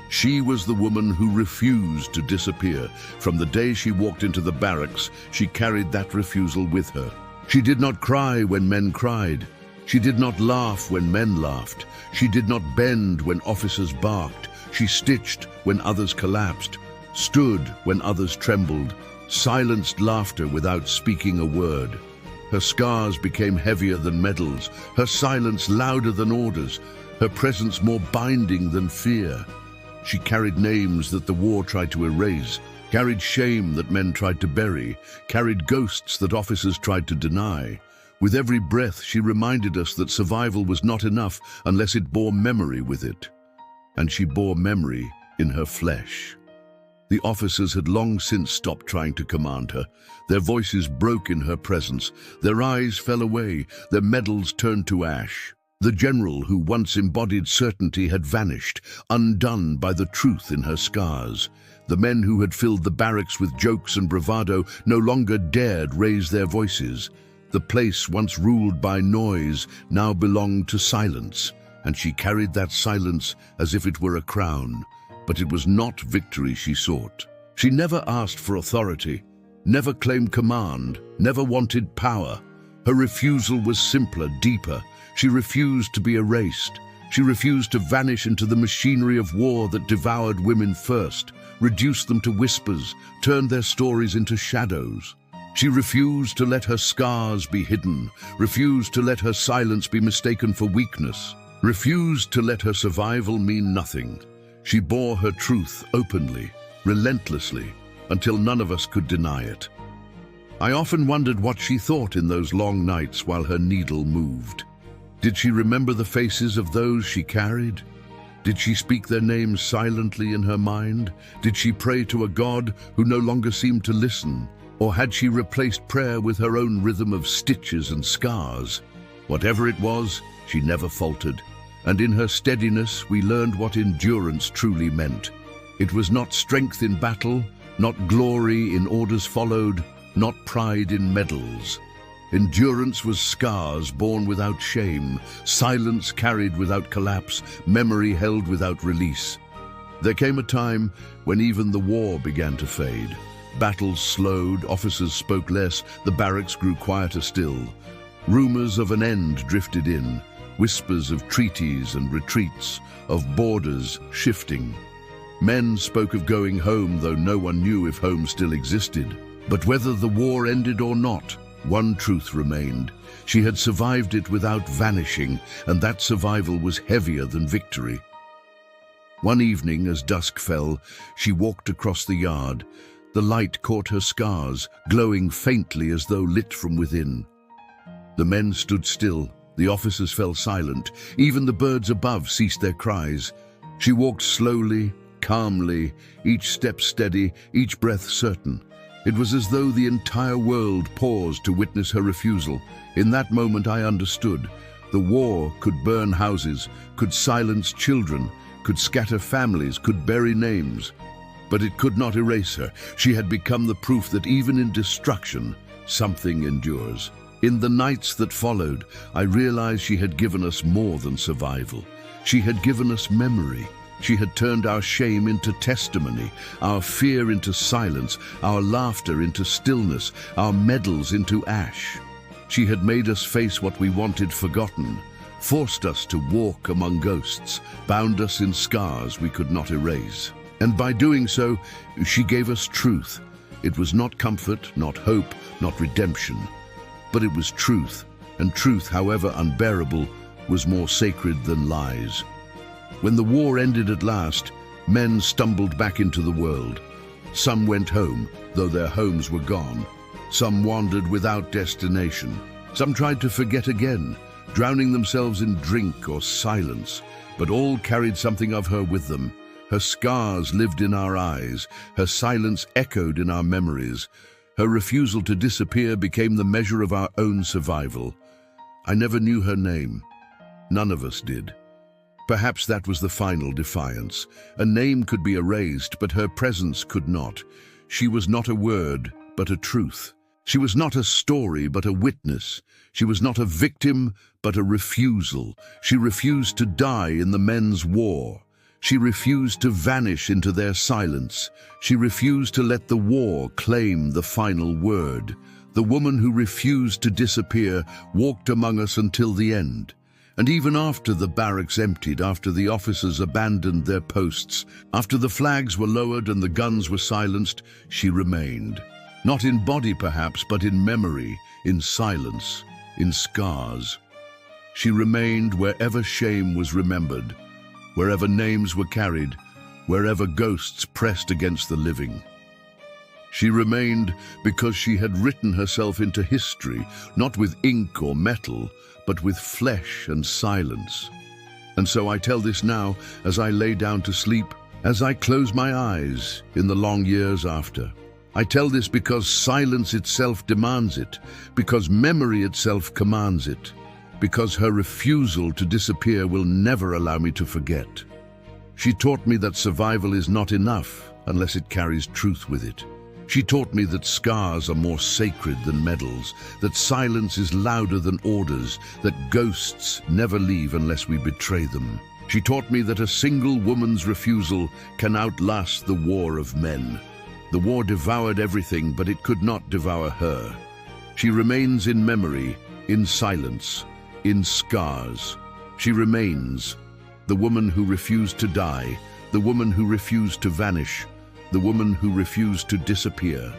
She was the woman who refused to disappear. From the day she walked into the barracks, she carried that refusal with her. She did not cry when men cried. She did not laugh when men laughed. She did not bend when officers barked. She stitched when others collapsed, stood when others trembled, silenced laughter without speaking a word. Her scars became heavier than medals, her silence louder than orders, her presence more binding than fear. She carried names that the war tried to erase, carried shame that men tried to bury, carried ghosts that officers tried to deny. With every breath, she reminded us that survival was not enough unless it bore memory with it. And she bore memory in her flesh. The officers had long since stopped trying to command her. Their voices broke in her presence. Their eyes fell away. Their medals turned to ash. The general who once embodied certainty had vanished, undone by the truth in her scars. The men who had filled the barracks with jokes and bravado no longer dared raise their voices. The place once ruled by noise now belonged to silence, and she carried that silence as if it were a crown. But it was not victory she sought. She never asked for authority, never claimed command, never wanted power. Her refusal was simpler, deeper. She refused to be erased. She refused to vanish into the machinery of war that devoured women first, reduced them to whispers, turned their stories into shadows. She refused to let her scars be hidden, refused to let her silence be mistaken for weakness, refused to let her survival mean nothing. She bore her truth openly, relentlessly, until none of us could deny it. I often wondered what she thought in those long nights while her needle moved. Did she remember the faces of those she carried? Did she speak their names silently in her mind? Did she pray to a God who no longer seemed to listen? Or had she replaced prayer with her own rhythm of stitches and scars? Whatever it was, she never faltered. And in her steadiness, we learned what endurance truly meant. It was not strength in battle, not glory in orders followed, not pride in medals. Endurance was scars borne without shame, silence carried without collapse, memory held without release. There came a time when even the war began to fade. Battles slowed, officers spoke less, the barracks grew quieter still. Rumors of an end drifted in, whispers of treaties and retreats, of borders shifting. Men spoke of going home, though no one knew if home still existed. But whether the war ended or not, one truth remained. She had survived it without vanishing, and that survival was heavier than victory. One evening, as dusk fell, she walked across the yard. The light caught her scars, glowing faintly as though lit from within. The men stood still. The officers fell silent. Even the birds above ceased their cries. She walked slowly, calmly, each step steady, each breath certain. It was as though the entire world paused to witness her refusal. In that moment I understood. The war could burn houses, could silence children, could scatter families, could bury names. But it could not erase her. She had become the proof that even in destruction, something endures. In the nights that followed, I realized she had given us more than survival. She had given us memory. She had turned our shame into testimony, our fear into silence, our laughter into stillness, our medals into ash. She had made us face what we wanted forgotten, forced us to walk among ghosts, bound us in scars we could not erase. And by doing so, she gave us truth. It was not comfort, not hope, not redemption. But it was truth, and truth, however unbearable, was more sacred than lies. When the war ended at last, men stumbled back into the world. Some went home, though their homes were gone. Some wandered without destination. Some tried to forget again, drowning themselves in drink or silence. But all carried something of her with them. Her scars lived in our eyes. Her silence echoed in our memories. Her refusal to disappear became the measure of our own survival. I never knew her name. None of us did. Perhaps that was the final defiance. A name could be erased, but her presence could not. She was not a word, but a truth. She was not a story, but a witness. She was not a victim, but a refusal. She refused to die in the men's war. She refused to vanish into their silence. She refused to let the war claim the final word. The woman who refused to disappear walked among us until the end. And even after the barracks emptied, after the officers abandoned their posts, after the flags were lowered and the guns were silenced, she remained. Not in body perhaps, but in memory, in silence, in scars. She remained wherever shame was remembered, wherever names were carried, wherever ghosts pressed against the living. She remained because she had written herself into history, not with ink or metal, but with flesh and silence. And so I tell this now as I lay down to sleep, as I close my eyes in the long years after. I tell this because silence itself demands it, because memory itself commands it, because her refusal to disappear will never allow me to forget. She taught me that survival is not enough unless it carries truth with it. She taught me that scars are more sacred than medals, that silence is louder than orders, that ghosts never leave unless we betray them. She taught me that a single woman's refusal can outlast the war of men. The war devoured everything, but it could not devour her. She remains in memory, in silence, in scars. She remains, the woman who refused to die, the woman who refused to vanish, the woman who refused to disappear.